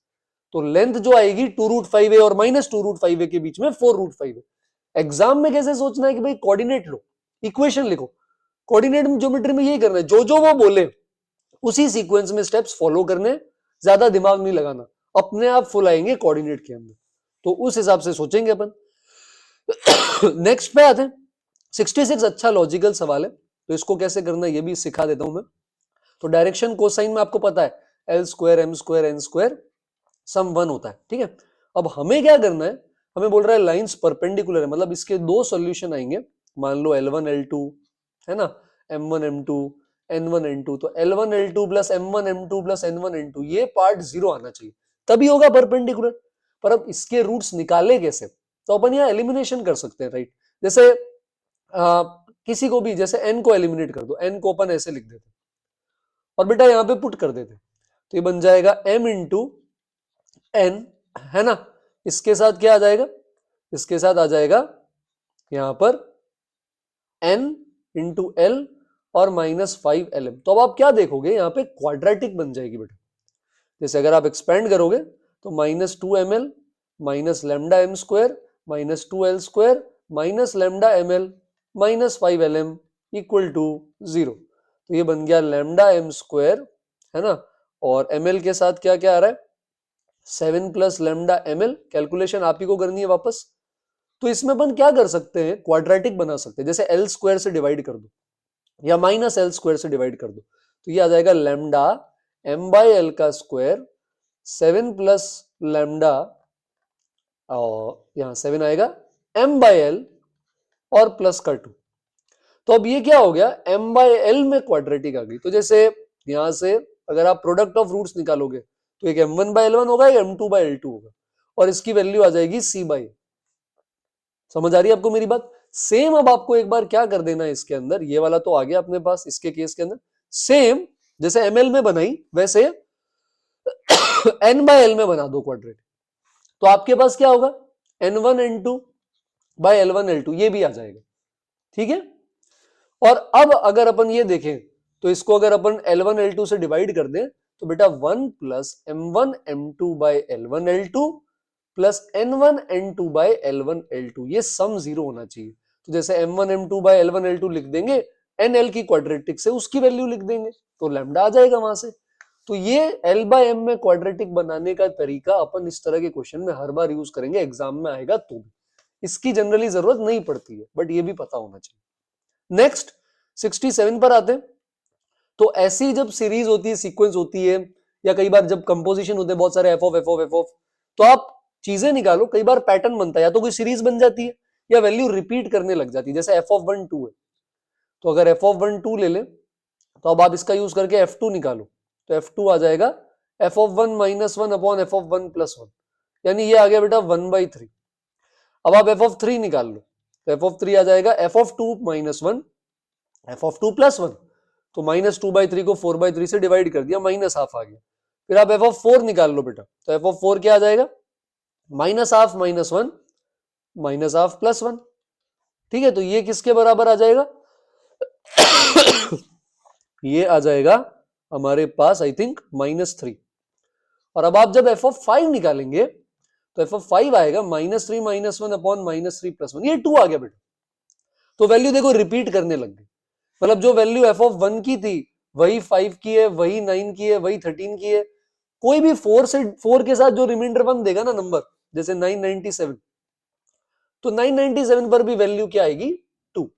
तो लेंथ जो आएगी 2√5a और -2√5a के बीच में 4√5a। एग्जाम में कैसे सोचना है कि भाई कोऑर्डिनेट लो, इक्वेशन लिखो, कोऑर्डिनेट ज्योमेट्री में यही करना है, जो जो वो बोले उसी सीक्वेंस में स्टेप्स फॉलो करने, ज्यादा दिमाग नहीं लगाना, अपने आप फुल आएंगे कोऑर्डिनेट के अंदर, तो उस हिसाब से सोचेंगे अपन। नेक्स्ट पे आते हैं 66, अच्छा लॉजिकल सवाल है, तो इसको कैसे करना है ये भी सिखा देता हूं मैं। तो डायरेक्शन कोसाइन में आपको पता है L² M² N² सम 1 होता है, ठीक है। अब हमें क्या करना है, हमें बोल रहा है लाइंस परपेंडिकुलर है, मतलब इसके दो सॉल्यूशन आएंगे, मान लो L1 L2 है ना, M1 M2 N1 N2, तो L1 L2 plus M1 M2 plus N1 N2 ये पार्ट 0 आना चाहिए, तभी होगा परपेंडिकुलर। पर अब इसके रूट्स निकाले कैसे, तो अपन यहाँ एलिमिनेशन कर सकते हैं, राइट। जैसे किसी को भी, जैसे n को एलिमिनेट कर दो, n को अपन ऐसे लिख देते और बेटा यहाँ पे पुट कर देते, तो ये बन जाएगा m इंटू n, है ना। इसके साथ क्या आ जाएगा, इसके साथ आ जाएगा यहां पर n इंटू l और -5lm। तो अब आप क्या देखोगे, यहाँ पे क्वाड्रेटिक बन जाएगी बेटा। जैसे अगर आप एक्सपेंड करोगे तो -2ml minus lambda m² minus 2l² minus lambda ml minus 5lm equal to 0। तो ये बन गया लैम्डा m², है ना, और ml के साथ क्या क्या आ रहा है, 7 प्लस लैम्डा ml। कैलकुलेशन आप ही को करनी है वापस। तो इसमें अपन क्या कर सकते हैं, क्वाड्रेटिक बना सकते हैं, जैसे l² से डिवाइड कर दो या -l² से डिवाइड कर दो, तो ये आ जाएगा लैम्डा m/l का स्क्वायर 7 प्लस लैम्डा, और यहां 7 आएगा m/l और प्लस का 2। तो अब ये क्या हो गया, m/l में क्वाड्रेटिक आ गई। तो जैसे यहां से अगर आप प्रोडक्ट ऑफ रूट्स निकालोगे तो एक m1/l1 होगा, एक m2/l2 होगा, और इसकी वैल्यू आ जाएगी c/a। समझ आ रही है आपको मेरी बात। सेम अब आपको एक बार क्या कर देना है, इसके अंदर ये वाला तो आ गया अपने पास, इसके केस के अंदर सेम जैसे ml में बनाई वैसे n/l में बना दो क्वाड्रेटिक। तो आपके पास क्या होगा, n1 n2 bye l1 l2, ये भी आ जाएगा, ठीक है। और अब अगर अपन ये देखें तो इसको अगर अपन l1 l2 से डिवाइड कर दें तो बेटा 1 plus m1 m2 bye l1 l2 plus n1 n2 bye l1 l2, ये सम 0 होना चाहिए। तो जैसे m1 m2 bye l1 l2 लिख देंगे, nl की क्वाड्रेटिक से उसकी वैल्यू लिख देंगे, तो लैम्डा आ जाएगा वहां से। तो ये l बाय m में क्वाड्रेटिक बनाने का तरीका अपन इस तरह के क्वेश्चन में हर बार यूज करेंगे, एग्जाम में आएगा तो भी इसकी जनरली जरूरत नहीं पड़ती है, बट ये भी पता होना चाहिए। नेक्स्ट 67 पर आते हैं। तो ऐसी जब सीरीज होती है, सीक्वेंस होती है, या कई बार जब कंपोजिशन होते हैं बहुत सारे f of, तो आप चीजें निकालो, कई बार पैटर्न बनता है, या तो कोई सीरीज बन जाती है या वैल्यू रिपीट करने लग जाती है। जैसे f of 1 2 है, तो अगर f of 1 2 ले लें तो अब आप इसका यूज करके f2 निकालो, तो f2 आ जाएगा f of 1 - 1 upon f of 1 + 1, यानी ये आ गया बेटा 1/3। अब आप f of 3 निकाल लो, तो f of 3 आ जाएगा f of 2 - 1 f of 2 + 1, तो -2/3 को 4/3 से डिवाइड कर दिया, -½ आ गया। फिर आप f(4) निकाल लो बेटा, तो f(4) क्या आ जाएगा, -½ -1 -½ +1। ठीक है, तो ये किसके बराबर आ जाएगा ये आ जाएगा हमारे पास आई थिंक -3। और अब आप जब f(5) निकालेंगे तो f(5) आएगा -3 -1 अपॉन -3 +1, ये 2 आ गया बेटा। तो वैल्यू देखो रिपीट करने लग गई, मतलब जो वैल्यू f(1) की थी वही 5 की है, वही 9 की है, वही 13 की है। कोई भी 4 के साथ जो रिमाइंडर 1 देगा ना नंबर, जैसे 997, तो 997 पर भी वैल्यू क्या आएगी, 2।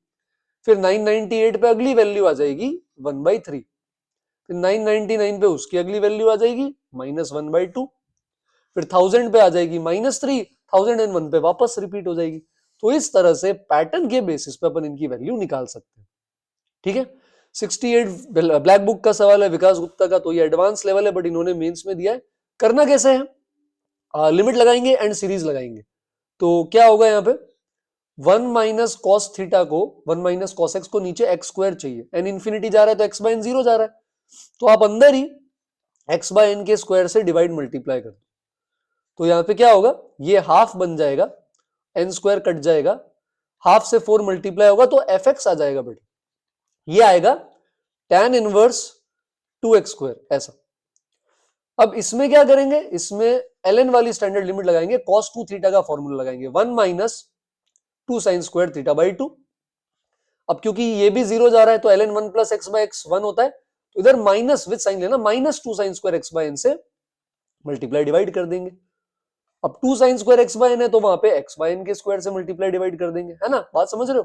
फिर 998 पे अगली वैल्यू आ जाएगी 1/3। फिर 999 पे उसकी अगली वैल्यू आ जाएगी -1/2। फिर 1000 पे आ जाएगी -3, 1001 पे वापस रिपीट हो जाएगी। तो इस तरह से पैटर्न के बेसिस पे अपन इनकी वैल्यू निकाल सकते हैं। ठीक है, 68 ब्लैक बुक का सवाल है विकास गुप्ता का, तो ये एडवांस लेवल है बट इन्होंने मेंस में दिया है। करना कैसे है, लिमिट लगाएंगे एंड सीरीज लगाएंगे। तो क्या होगा यहाँ पे, 1 माइनस कॉस थीटा को 1 माइनस कॉस एक्स को नीचे एक्स स्क्वायर चाहिए, एन इन्फिनिटी जा रहा है तो एक्स बाय एन 0 जा रहा है, तो आप अंदर ही एक्स बाय एन के स्क्वायर से डिवाइड मल्टीप्लाई कर दो। तो यहां पे क्या होगा, ये हाफ बन जाएगा, एन स्क्वायर कट जाएगा, हाफ से 4 मल्टीप्लाई होगा तो एफ एक्स आ जाएगा बेटा, ये आएगा tan इनवर्स 2x स्क्वायर ऐसा। अब इसमें क्या करेंगे, इसमें ln वाली स्टैंडर्ड लिमिट लगाएंगे, cos 2 थीटा का फॉर्मूला लगाएंगे, 1 minus 2 sine square theta by 2। अब क्योंकि ये भी 0 जा रहा है तो ln 1 plus x by x 1 होता है, तो इधर माइनस विद साइन लेना, -2 sine square x by n से मल्टीप्लाई डिवाइड कर देंगे। अब 2 sine square x by n है तो वहां पे एक्स बाय एन के स्क्वायर से मल्टीप्लाई डिवाइड कर देंगे, है ना, बात समझ रहे हो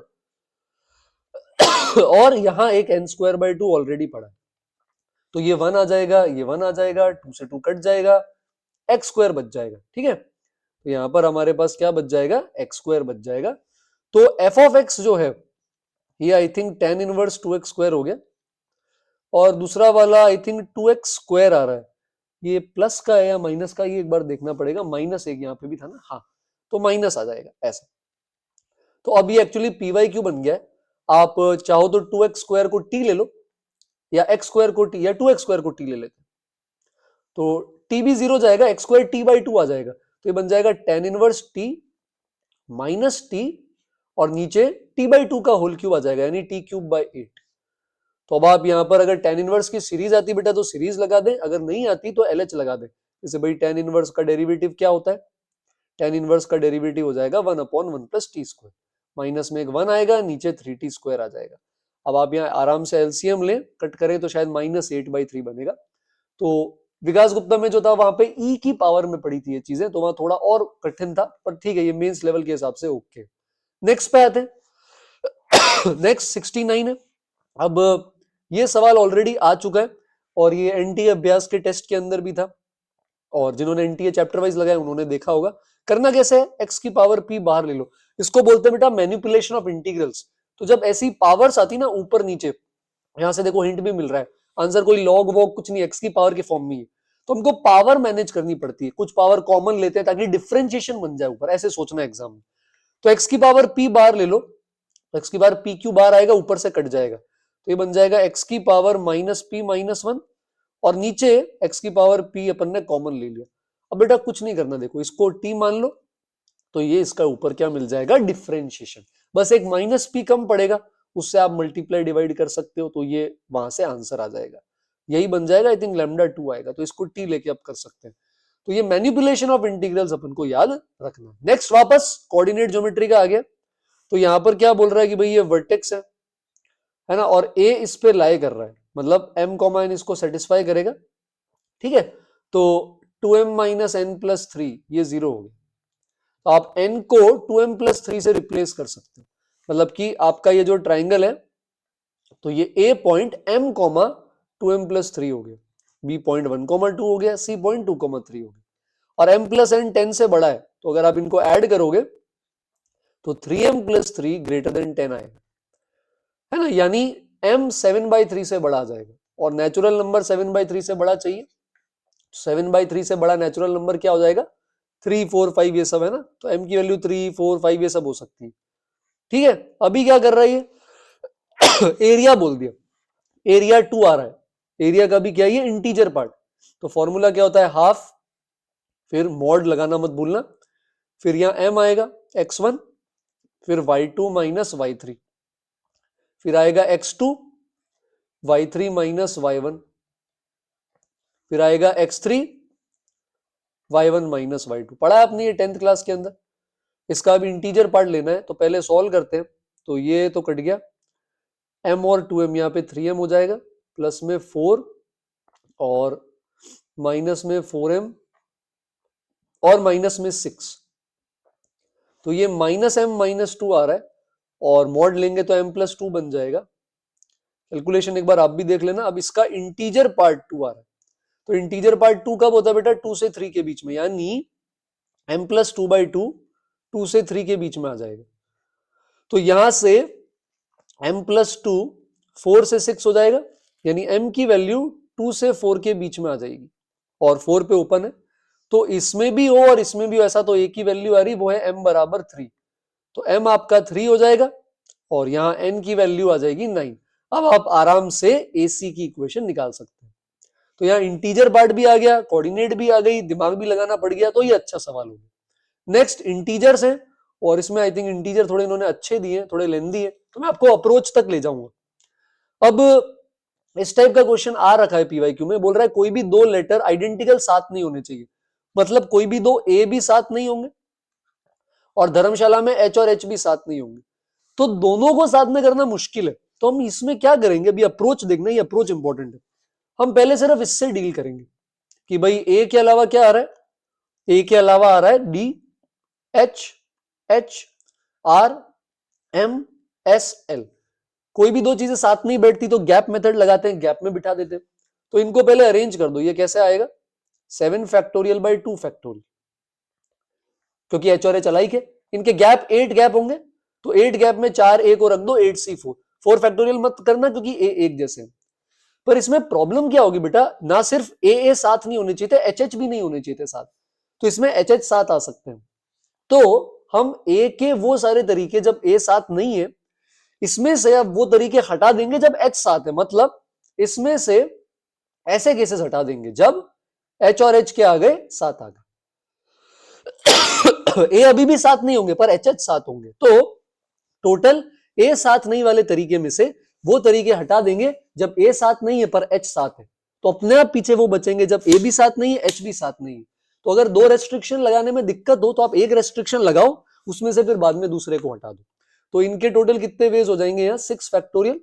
और यहां एक एन स्क्वायर बाय 2 ऑलरेडी पड़ा है, तो ये 1 आ जाएगा, ये 1 आ जाएगा, 2 से 2 कट जाएगा, एक्स स्क्वायर बच जाएगा। ठीक है, तो यहां पर हमारे पास क्या बच जाएगा, एक्स स्क्वायर बच जाएगा। तो एफ ऑफ एक्स जो है ये I think tan inverse 2x square हो गया, और दूसरा वाला आई थिंक 2x स्क्वायर आ रहा है, ये प्लस का है या माइनस का, ये एक बार देखना पड़ेगा, -1 यहाँ पे भी था ना, हाँ, तो माइनस आ जाएगा ऐसा। तो अब ये एक्चुअली पी वाई क्यू बन गया है, आप चाहो तो 2x स्क्वायर को t ले लो, या एक्स स्क्वायर को t, या 2x स्क्वायर को t ले लेते, तो t भी 0 जाएगा, एक्स स्क्वायर t बाई 2 आ जाएगा, तो ये बन जाएगा tan inverse t minus t, और नीचे t बाई 2 का होल क्यूब आ जाएगा, यानी t क्यूब बाई 8। तो अब आप यहाँ पर अगर tan इनवर्स की सीरीज आती बेटा तो सीरीज लगा दें, अगर नहीं आती तो LH लगा दें। जैसे भाई tan इनवर्स का डेरिवेटिव क्या होता है, tan इनवर्स का डेरिवेटिव हो जाएगा 1/1 प्लस टी स्क्वायर, माइनस में एक 1 आएगा, नीचे 3t स्क्वायर आ जाएगा। अब आप यहाँ आराम से एलसीएम लें, कट करें तो शायद -8/3 बनेगा। तो विकास गुप्ता में जो था वहां पे e की पावर में पड़ी थी ये चीजें, तो वहां थोड़ा और कठिन था, पर ठीक है, ये मेंस लेवल के हिसाब से ओके। नेक्स्ट पे आते हैं नेक्स्ट 69 है। अब ये सवाल ऑलरेडी आ चुका है और ये एनटीए अभ्यास के टेस्ट के अंदर भी था, और जिन्होंने एनटीए चैप्टर वाइज लगाया उन्होंने देखा होगा। करना कैसे है, एक्स की पावर p बाहर ले लो, इसको बोलते हैं बेटा मैनिपुलेशन ऑफ इंटीग्रल्स। तो जब ऐसी पावर्स आती ना ऊपर नीचे, यहां से देखो हिंट भी मिल रहा है, आंसर कोई लॉग वॉग कुछ नहीं, एक्स की पावर के फॉर्म में ही है, तो हमको पावर मैनेज करनी पड़ती है, कुछ पावर कॉमन लेते हैं ताकि डिफरेंशिएशन बन जाए ऊपर, ऐसे सोचना एग्जाम में। तो एक्स की पावर p बाहर ले लो, एक्स की पावर p क्यू बाहर आएगा, ऊपर से कट जाएगा, तो ये बन जाएगा एक्स की पावर -p-1, और नीचे एक्स की पावर p अपन ने कॉमन ले लिया। अब बेटा कुछ नहीं करना, देखो इसको t मान लो, तो ये इसका ऊपर क्या मिल जाएगा, डिफरेंशिएशन, बस एक -p कम पड़ेगा, उससे आप मल्टीप्लाई डिवाइड कर सकते हो, तो ये वहां से आंसर आ जाएगा, यही बन जाएगा, आई थिंक λ2 आएगा, तो इसको t लेके आप कर सकते हैं। तो ये मैनिपुलेशन ऑफ इंटीग्रल्स अपन को याद रखना। नेक्स्ट वापस कोऑर्डिनेट ज्योमेट्री का आ गया, तो यहां पर क्या बोल रहा है कि भाई ये वर्टेक्स है ना, और a इस पे लाई कर रहा है, मतलब m, n इसको सेटिस्फाई करेगा। ठीक है, तो 2m माइनस n प्लस 3 ये 0 हो गया, तो आप n को 2m प्लस 3 से रिप्लेस कर सकते हो, मतलब कि आपका ये जो ट्राइंगल है, तो ये a point m, 2m plus 3 हो गया, b पॉइंट 1, 2 हो गया, c पॉइंट 2, 3 हो गया, और m प्लस n 10 से बड़ा है, तो अगर आप इनको ऐड करोगे तो 3m प्लस 3 ग्रेटर देन 10 आएगा, है ना, यानी m 7/3 से बड़ा आ जाएगा, और नेचुरल नंबर 7/3 से बड़ा चाहिए, 7/3 से बड़ा नेचुरल नंबर क्या हो जाएगा, 3, 4, 5 ये सब है ना, तो m की वैल्यू 3, 4, 5 ये सब हो सकती है। ठीक है, अभी क्या कर रहा है ये एरिया बोल दिया, एरिया 2 आ रहा है, एरिया का भी क्या है ये इंटीजर पार्ट, तो फॉर्मूला क्या होता है हाफ, फिर मॉड लगाना मत भूलना, फिर यहां m आएगा x1, फिर y2 माइनस y3, फिर आएगा x2 y3 माइनस y1, फिर आएगा x3 y1 माइनस y2। पढ़ा आपने ये 10th क्लास के अंदर। इसका अभी इंटीजर पार्ट लेना है तो पहले सॉल्व करते हैं। तो ये तो कट गया, m और 2m, यहाँ पे 3m हो जाएगा, प्लस में 4 और माइनस में 4m और माइनस में 6, तो ये माइनस m माइनस 2 आ रहा है और मॉड लेंगे तो m प्लस 2 बन जाएगा। कैलकुलेशन एक बार आप भी देख लेना। अब इसका इंटीजर पार्ट 2 आ रहा है, तो इंटीजर पार्ट 2 कब होता है बेटा, 2 से 3 के बीच में, यानी m प्लस 2/2 2 से 3 के बीच में आ जाएगा। तो यहां से m प्लस 2 4 से 6 हो जाएगा, यानी m की वैल्यू 2 से 4 के बीच में आ जाएगी और 4 पे ओपन है, तो इसमें भी हो और इसमें भी हो ऐसा, तो एक ही वैल्यू आ रही, वो है m बराबर 3, तो m आपका 3 हो जाएगा और यहां n की वैल्यू आ जाएगी 9। अब आप आराम से AC की इक्वेशन निकाल सकते हैं। तो यहाँ इंटीजर पार्ट भी आ गया, कोऑर्डिनेट भी आ गई, दिमाग भी लगाना पड़ गया, तो ये अच्छा सवाल हो गया। नेक्स्ट इंटीजर्स है और इसमें आई थिंक इंटीजर थोड़े इन्होंने अच्छे दिए, थोड़े लेंदी है, तो मैं आपको अप्रोच तक ले जाऊंगा। अब इस टाइप का क्वेश्चन आ रखा है पीवाईक्यू में, बोल रहा है कोई भी दो लेटर आइडेंटिकल साथ नहीं होने चाहिए, मतलब कोई भी दो ए भी साथ नहीं होंगे और धर्मशाला में एच और एच भी साथ नहीं होंगे, तो दोनों को साथ में करना मुश्किल है। तो हम इसमें क्या करेंगे, अभी अप्रोच देखना, ये अप्रोच इंपॉर्टेंट है। हम पहले सिर्फ इससे डील करेंगे कि भाई ए के अलावा क्या आ रहा है, ए के अलावा आ रहा है D H H R M S L, कोई भी दो चीजें साथ नहीं बैठती तो गैप मेथड लगाते हैं, गैप में बिठा देते हैं। तो इनको पहले अरेंज कर दो, ये कैसे आएगा 7 फैक्टोरियल बाई 2 फैक्टोरियल, क्योंकि एच और एच अलाइक है, इनके गैप 8 गैप होंगे, तो 8 गैप में 4 ए को रख दो, 8c4, 4 फैक्टोरियल मत करना क्योंकि ए एक जैसे हैं। पर इसमें प्रॉब्लम क्या होगी बेटा, ना सिर्फ ए साथ नहीं होने चाहिए थे, एच एच भी नहीं होने चाहिए थे साथ, तो इसमें एच एच साथ आ सकते हैं। तो हम ए के वो सारे तरीके जब ए साथ नहीं है, इसमें से अब वो तरीके हटा देंगे जब एच साथ है, मतलब इसमें से ऐसे केसेस हटा देंगे जब एच और एच के आ गए साथ आ गए। ए अभी भी साथ नहीं होंगे पर एच एच साथ होंगे, तो टोटल ए साथ नहीं वाले तरीके में से वो तरीके हटा देंगे जब ए साथ नहीं है पर एच साथ है, तो अपने आप पीछे वो बचेंगे जब ए भी साथ नहीं है एच भी साथ नहीं है। तो अगर दो रेस्ट्रिक्शन लगाने में दिक्कत हो तो आप एक रेस्ट्रिक्शन लगाओ, उसमें से फिर बाद में दूसरे को हटा दो। तो इनके टोटल कितने वेज हो जाएंगे, यहाँ 6 फैक्टोरियल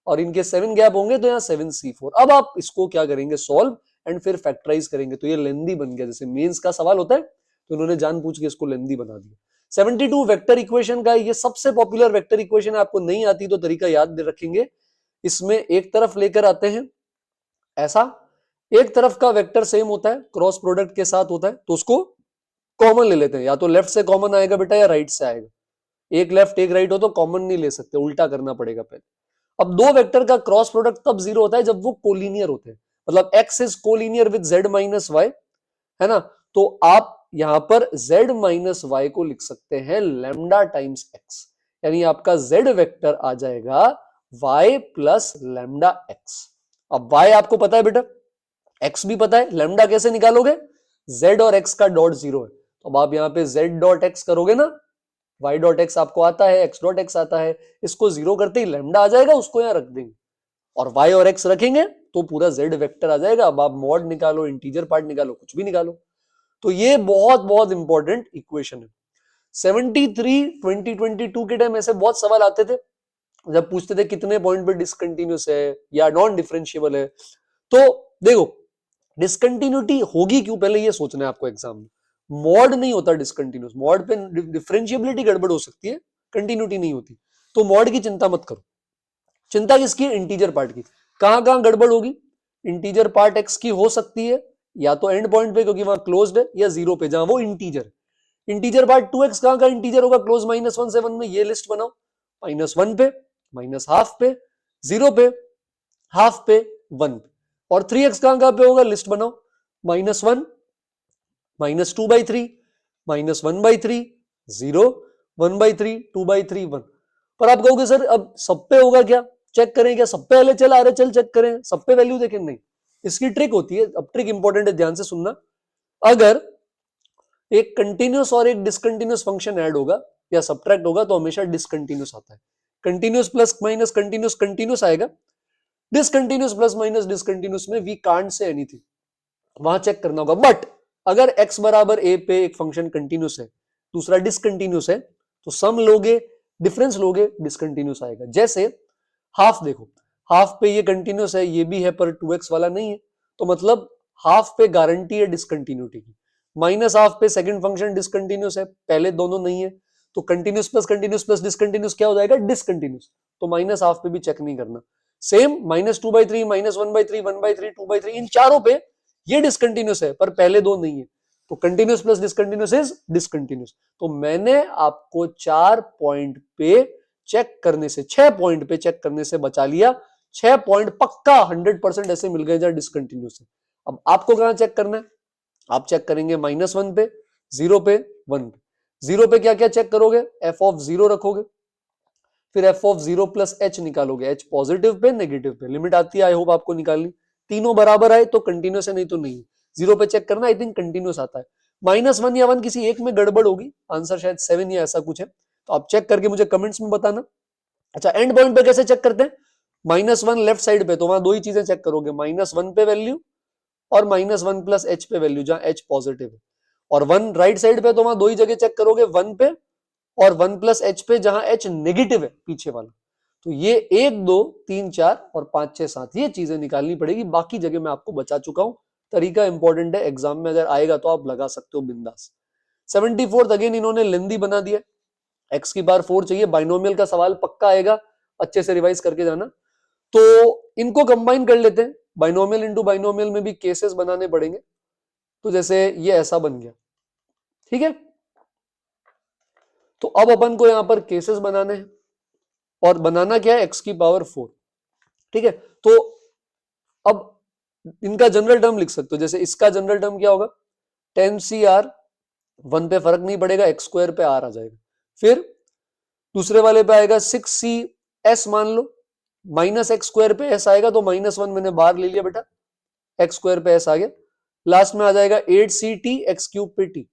और इनके 7 गैप होंगे, तो यहाँ 7c4। अब आप इसको क्या करेंगे, सॉल्व एंड फिर फैक्टराइज करेंगे, तो ये लेंदी बन गया, जैसे मेंस का सवाल होता है तो इन्होंने जानबूझ के इसको लेंदी बना दिया। 72 वेक्टर इक्वेशन का ये सबसे पॉपुलर वेक्टर इक्वेशन है, आपको नहीं आती तो तरीका याद रखेंगे। इसमें एक तरफ लेकर आते हैं ऐसा, एक तरफ का वेक्टर सेम होता है, क्रॉस प्रोडक्ट के साथ होता है, तो उसको कॉमन ले लेते हैं, या तो लेफ्ट से कॉमन आएगा बेटा या राइट से आएगा, एक लेफ्ट एक राइट हो तो कॉमन नहीं ले सकते, उल्टा करना पड़ेगा पहले। अब दो वेक्टर का क्रॉस प्रोडक्ट तब जीरो होता है जब वो कोलिनियर होते हैं, मतलब x is collinear with z minus y, है ना, तो आप यहां पर z माइनस वाई को लिख सकते हैं लैम्डा टाइम्स x, यानी आपका z वेक्टर आ जाएगा y प्लस लैम्डा x। अब y आपको पता है बेटा, x भी पता है, लैम्डा कैसे निकालोगे, z और x का डॉट जीरो है, तो अब आप यहां पे z डॉट x करोगे ना, y डॉट x आपको आता है, x डॉट x आता है, इसको जीरो करते ही लैम्डा आ जाएगा, उसको यहां रख देंगे और y और x रखेंगे तो पूरा z वेक्टर आ जाएगा। अब आप मॉड निकालो, इंटीजर पार्ट निकालो, कुछ भी निकालो। तो ये बहुत बहुत इंपॉर्टेंट इक्वेशन है। 73 2022 के टाइम ऐसे बहुत सवाल आते थे जब पूछते थे कितने पॉइंट पे डिसकंटिन्यूस है या नॉन डिफरेंशिएबल है। तो देखो डिसकंटिन्यूटी होगी क्यों, पहले ये सोचना है आपको एग्जाम में। मॉड नहीं होता डिसकंटिन्यूस, मॉड पे डिफरेंशिएबिलिटी गड़बड़ हो सकती है, कंटिन्यूटी नहीं होती, तो मॉड की चिंता मत करो। चिंता किसकी है, इंटीजर पार्ट की। कहां गड़बड़ होगी, इंटीजर पार्ट एक्स की हो सकती है या तो एंड पॉइंट पे क्योंकि वहां क्लोज्ड है, या जीरो पे जहां वो इंटीजर। इंटीजर पार्ट 2x कहां का इंटीजर होगा, क्लोज -1 से 1 में, ये लिस्ट बनाओ, -1 पे, -हाफ पे, 0 पे, हाफ पे, 1 पे। और 3x कहां पे होगा, लिस्ट बनाओ, -1, -2/3, -1/3, 0, 1/3, 2/3, 1। पर आप कहोगे सर अब सब पे होगा क्या, चेक करें क्या सब पे LHL आ रहे, चल चेक करें, सब पे वैल्यू देखें, नहीं। इसकी ट्रिक होती है, अब ट्रिक इंपॉर्टेंट है, ध्यान से सुनना। अगर एक कंटिन्यूस और एक डिसकंटिन्यूस फंक्शन ऐड होगा या सब्ट्रैक्ट होगा तो हमेशा डिसकंटिन्यूस आता है। Continuous plus minus continuous continuous आएगा, डिसकंटिन्यूस प्लस माइनस डिसकंटिन्यूस में वी कांट से एनीथिंग, वहां चेक करना होगा। बट अगर x बराबर a पे एक फंक्शन कंटिन्यूस है, दूसरा डिसकंटिन्यूस है, तो सम लोगे, डिफरेंस लोगे, डिसकंटिन्यूस आएगा। जैसे हाफ देखो, हाफ पे ये कंटिन्यूस है, ये भी है, पर 2x वाला नहीं है, तो मतलब हाफ पे गारंटी है डिसकंटिन्यूटी की। माइनस हाफ पे सेकंड फंक्शन डिसकंटिन्यूस है, पहले दोनों नहीं है, तो कंटिन्यूस प्लस डिसकंटिन्यूस क्या हो जाएगा, डिसकंटिन्यूस। तो माइनस हाफ पे भी चेक नहीं करना। सेम -2/3 -1/3 1/3 2/3 इन चारों पे ये डिसकंटिन्यूस है, पर पहले दो नहीं है, तो continuous plus discontinuous is discontinuous. तो मैंने आपको 4 पॉइंट पे चेक करने से, 6 पॉइंट पे चेक करने से बचा लिया। 6 पॉइंट पक्का 100% ऐसे मिल गए जहां डिसकंटिन्यूस है। अब आपको कहां चेक करना है, आप चेक करेंगे -1 पे, 0 पे, 1 पे। 0 पे क्या क्या चेक करोगे, f(0) रखोगे, फिर f(0) प्लस h निकालोगे, h पॉजिटिव पे नेगेटिव पे, लिमिट आती है आई होप आपको निकालनी। तीनों बराबर आए तो कंटिन्यूस है, नहीं तो नहीं। 0 पे चेक करना, आई थिंक कंटिन्यूस आता है। -1 या 1 किसी एक में गड़बड़ होगी, आंसर शायद 7 या ऐसा कुछ है, तो आप चेक करके मुझे कमेंट्स में बताना। अच्छा, एंड पॉइंट पे कैसे चेक करते हैं, -1 लेफ्ट साइड पे, तो वहां दो ही चीजें चेक करोगे, -1 पे वैल्यू और -1 प्लस h पे वैल्यू, जहां h पॉजिटिव है। और 1 राइट साइड पे, तो वहां दो ही जगह चेक करोगे, 1 पे और 1 प्लस h पे, जहां h नेगेटिव है पीछे वाला। तो ये 1 2 3 4 और 5 6 7 ये चीजें निकालनी पड़ेगी, बाकी जगह मैं आपको बचा चुका हूं। तरीका इंपॉर्टेंट है, एग्जाम में अगर आएगा तो आप लगा सकते हो बिंदास। 74th अगेन इन्होंने लेंदी बना दिया, x की पावर 4 चाहिए, बाइनोमियल का सवाल पक्का आएगा, अच्छे से रिवाइज करके जाना। तो इनको कंबाइन कर लेते हैं, बाइनोमियल इंटू बाइनोमियल में भी केसेस बनाने पड़ेंगे। तो जैसे ये ऐसा बन गया, ठीक है। तो अब अपन को यहां पर केसेस बनाने हैं, और बनाना क्या है, x की पावर 4, ठीक है। तो अब इनका जनरल टर्म लिख सकते हो, जैसे इसका जनरल टर्म क्या होगा, 10CR, 1 पे फर्क नहीं पड़ेगा, x स्क्वायर पे r आ जाएगा। फिर दूसरे वाले पे आएगा 6CS, मान लो, -x स्क्वायर पे s आएगा, तो -1 मैंने बाहर ले लिया बेटा, x स्क्वायर पे s आ गया। लास्ट में आ जाएगा 8CT, x क्यूब पे t।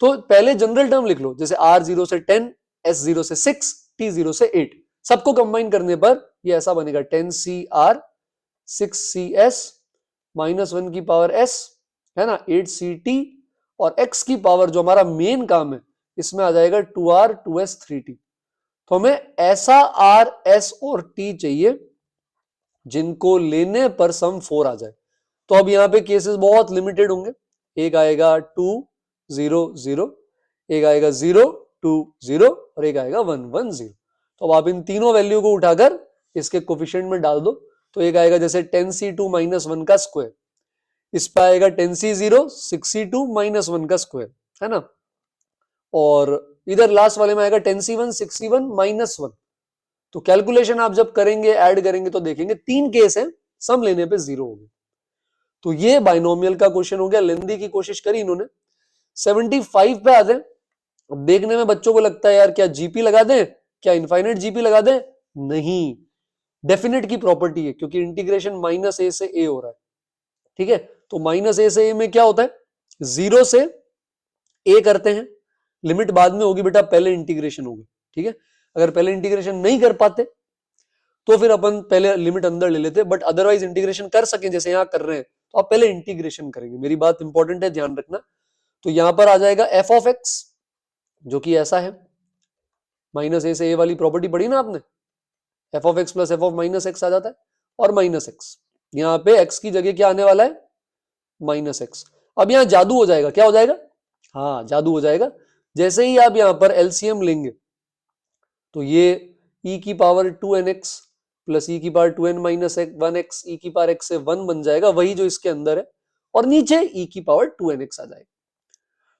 तो पहले जनरल टर्म लिख लो, जैसे r0 से 10, s0 से 6, t0 से 8, सबको कंबाइन करने पर ये ऐसा बनेगा, 10CR 6CS -1 की पावर s, है ना, 8CT, और x की पावर जो हमारा मेन काम है, इसमें आ जाएगा 2R 2S 3T। तो हमें ऐसा r, s और t चाहिए जिनको लेने पर सम 4 आ जाए। तो अब यहाँ पे केसेस बहुत लिमिटेड होंगे, एक आएगा 2 0 0, एक आएगा 0 2 0 और एक आएगा 1 1 0। तो अब आप इन तीनों वैल्यू को उठाकर इसके कोफिशिएंट में डाल दो, तो एक आएगा जैसे 10C2 -1 का स्क्वायर, इस पे आएगा 10C0 6C2 -1 का स्क्वायर, है ना, और इधर लास्ट वाले में आएगा 10C1 6C1 -1। तो कैलकुलेशन आप जब करेंगे, ऐड करेंगे, तो देखेंगे 3 केस है, सम लेने पे 0 होगी। तो ये बाइनोमियल का क्वेश्चन हो गया, लेंदी की कोशिश करी इन्होंने। 75 पे आते हैं। अब देखने में बच्चों को लगता है यार क्या जीपी लगा दें, क्या इनफाइनाइट जीपी लगा दें, नहीं, डेफिनेट की प्रॉपर्टी है, क्योंकि इंटीग्रेशन -a से a हो रहा है, ठीक है। तो -a से a में क्या होता है, 0 से a करते हैं, लिमिट बाद में होगी बेटा, पहले इंटीग्रेशन होगी, ठीक है। अगर पहले इंटीग्रेशन नहीं कर पाते तो फिर अपन पहले लिमिट अंदर ले लेते, बट अदरवाइज इंटीग्रेशन कर सके जैसे यहां कर रहे हैं, तो आप पहले इंटीग्रेशन करेंगे, मेरी बात इंपॉर्टेंट है, ध्यान रखना। तो यहां पर आ जाएगा f ऑफ x, जो कि ऐसा है, -a से a वाली प्रॉपर्टी पढ़ी ना आपने, f of x plus f of -x आ जाता है, और -x, यहां पे x की जगह क्या आने वाला है, -x। अब यहां जादू हो जाएगा, क्या हो जाएगा, हाँ जादू हो जाएगा। जैसे ही आप यहां पर एलसीएम लेंगे, तो ये e की पावर 2nx प्लस e की power 2n minus 1x e की पावर x से 1 बन जाएगा, वही जो इसके अंदर है, और नीचे e की पावर 2nx आ जाएगा।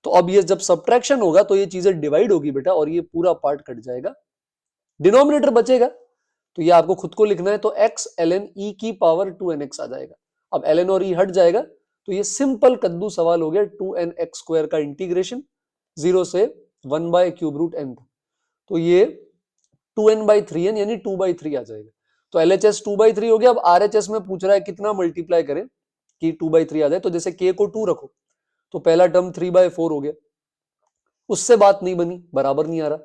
तो अब ये जब सब्ट्रैक्शन होगा तो ये चीजें डिवाइड होगी बेटा, और ये पूरा पार्ट कट जाएगा, डिनोमिनेटर बचेगा। तो ये आपको खुद को लिखना है, तो x ln e की पावर 2nx आ जाएगा। अब ln और e हट जाएगा, तो ये सिंपल कद्दू सवाल हो गया, 2nx स्क्वायर का इंटीग्रेशन 0 से 1/³ n। तो ये 2n/3n यानी 2/3 आ जाएगा। तो LHS 2/3 हो गया। अब RHS में पूछ रहा है कितना मल्टीप्लाई करें कि 2/3 आ जाए। तो जैसे k को 2 रखो तो पहला टर्म 3/4 हो गया, उससे बात नहीं बनी, बराबर नहीं आ रहा।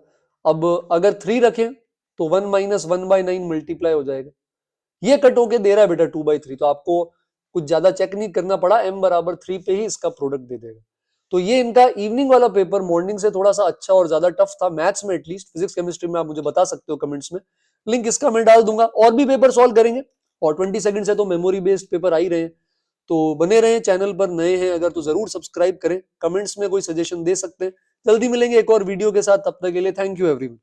अब अगर 3 रखें तो 1 माइनस 1/9 मल्टीप्लाई हो जाएगा। ये कट होके दे रहा है बेटा 2/3, तो आपको कुछ ज्यादा चेक नहीं करना पड़ा, m बराबर 3 पे ही इसका प्रोडक्ट दे देगा। तो ये इनका इवनिंग वाला पेपर मॉर्निंग से थोड़ा सा अच्छा और ज्यादा टफ था, मैथ्स में एटलीस्ट। फिजिक्स केमिस्ट्री में आप मुझे बता सकते हो कमेंट्स में, लिंक इसका मैं डाल दूंगा। और भी पेपर सॉल्व करेंगे, और 20 सेकंड से तो मेमोरी बेस्ड पेपर आ ही रहे हैं। तो बने रहे, चैनल पर नए हैं अगर तो जरूर सब्सक्राइब करें, कमेंट्स में कोई सजेशन दे सकते हैं। जल्दी मिलेंगे एक और वीडियो के साथ, तब तक के लिए थैंक यू एवरीवन।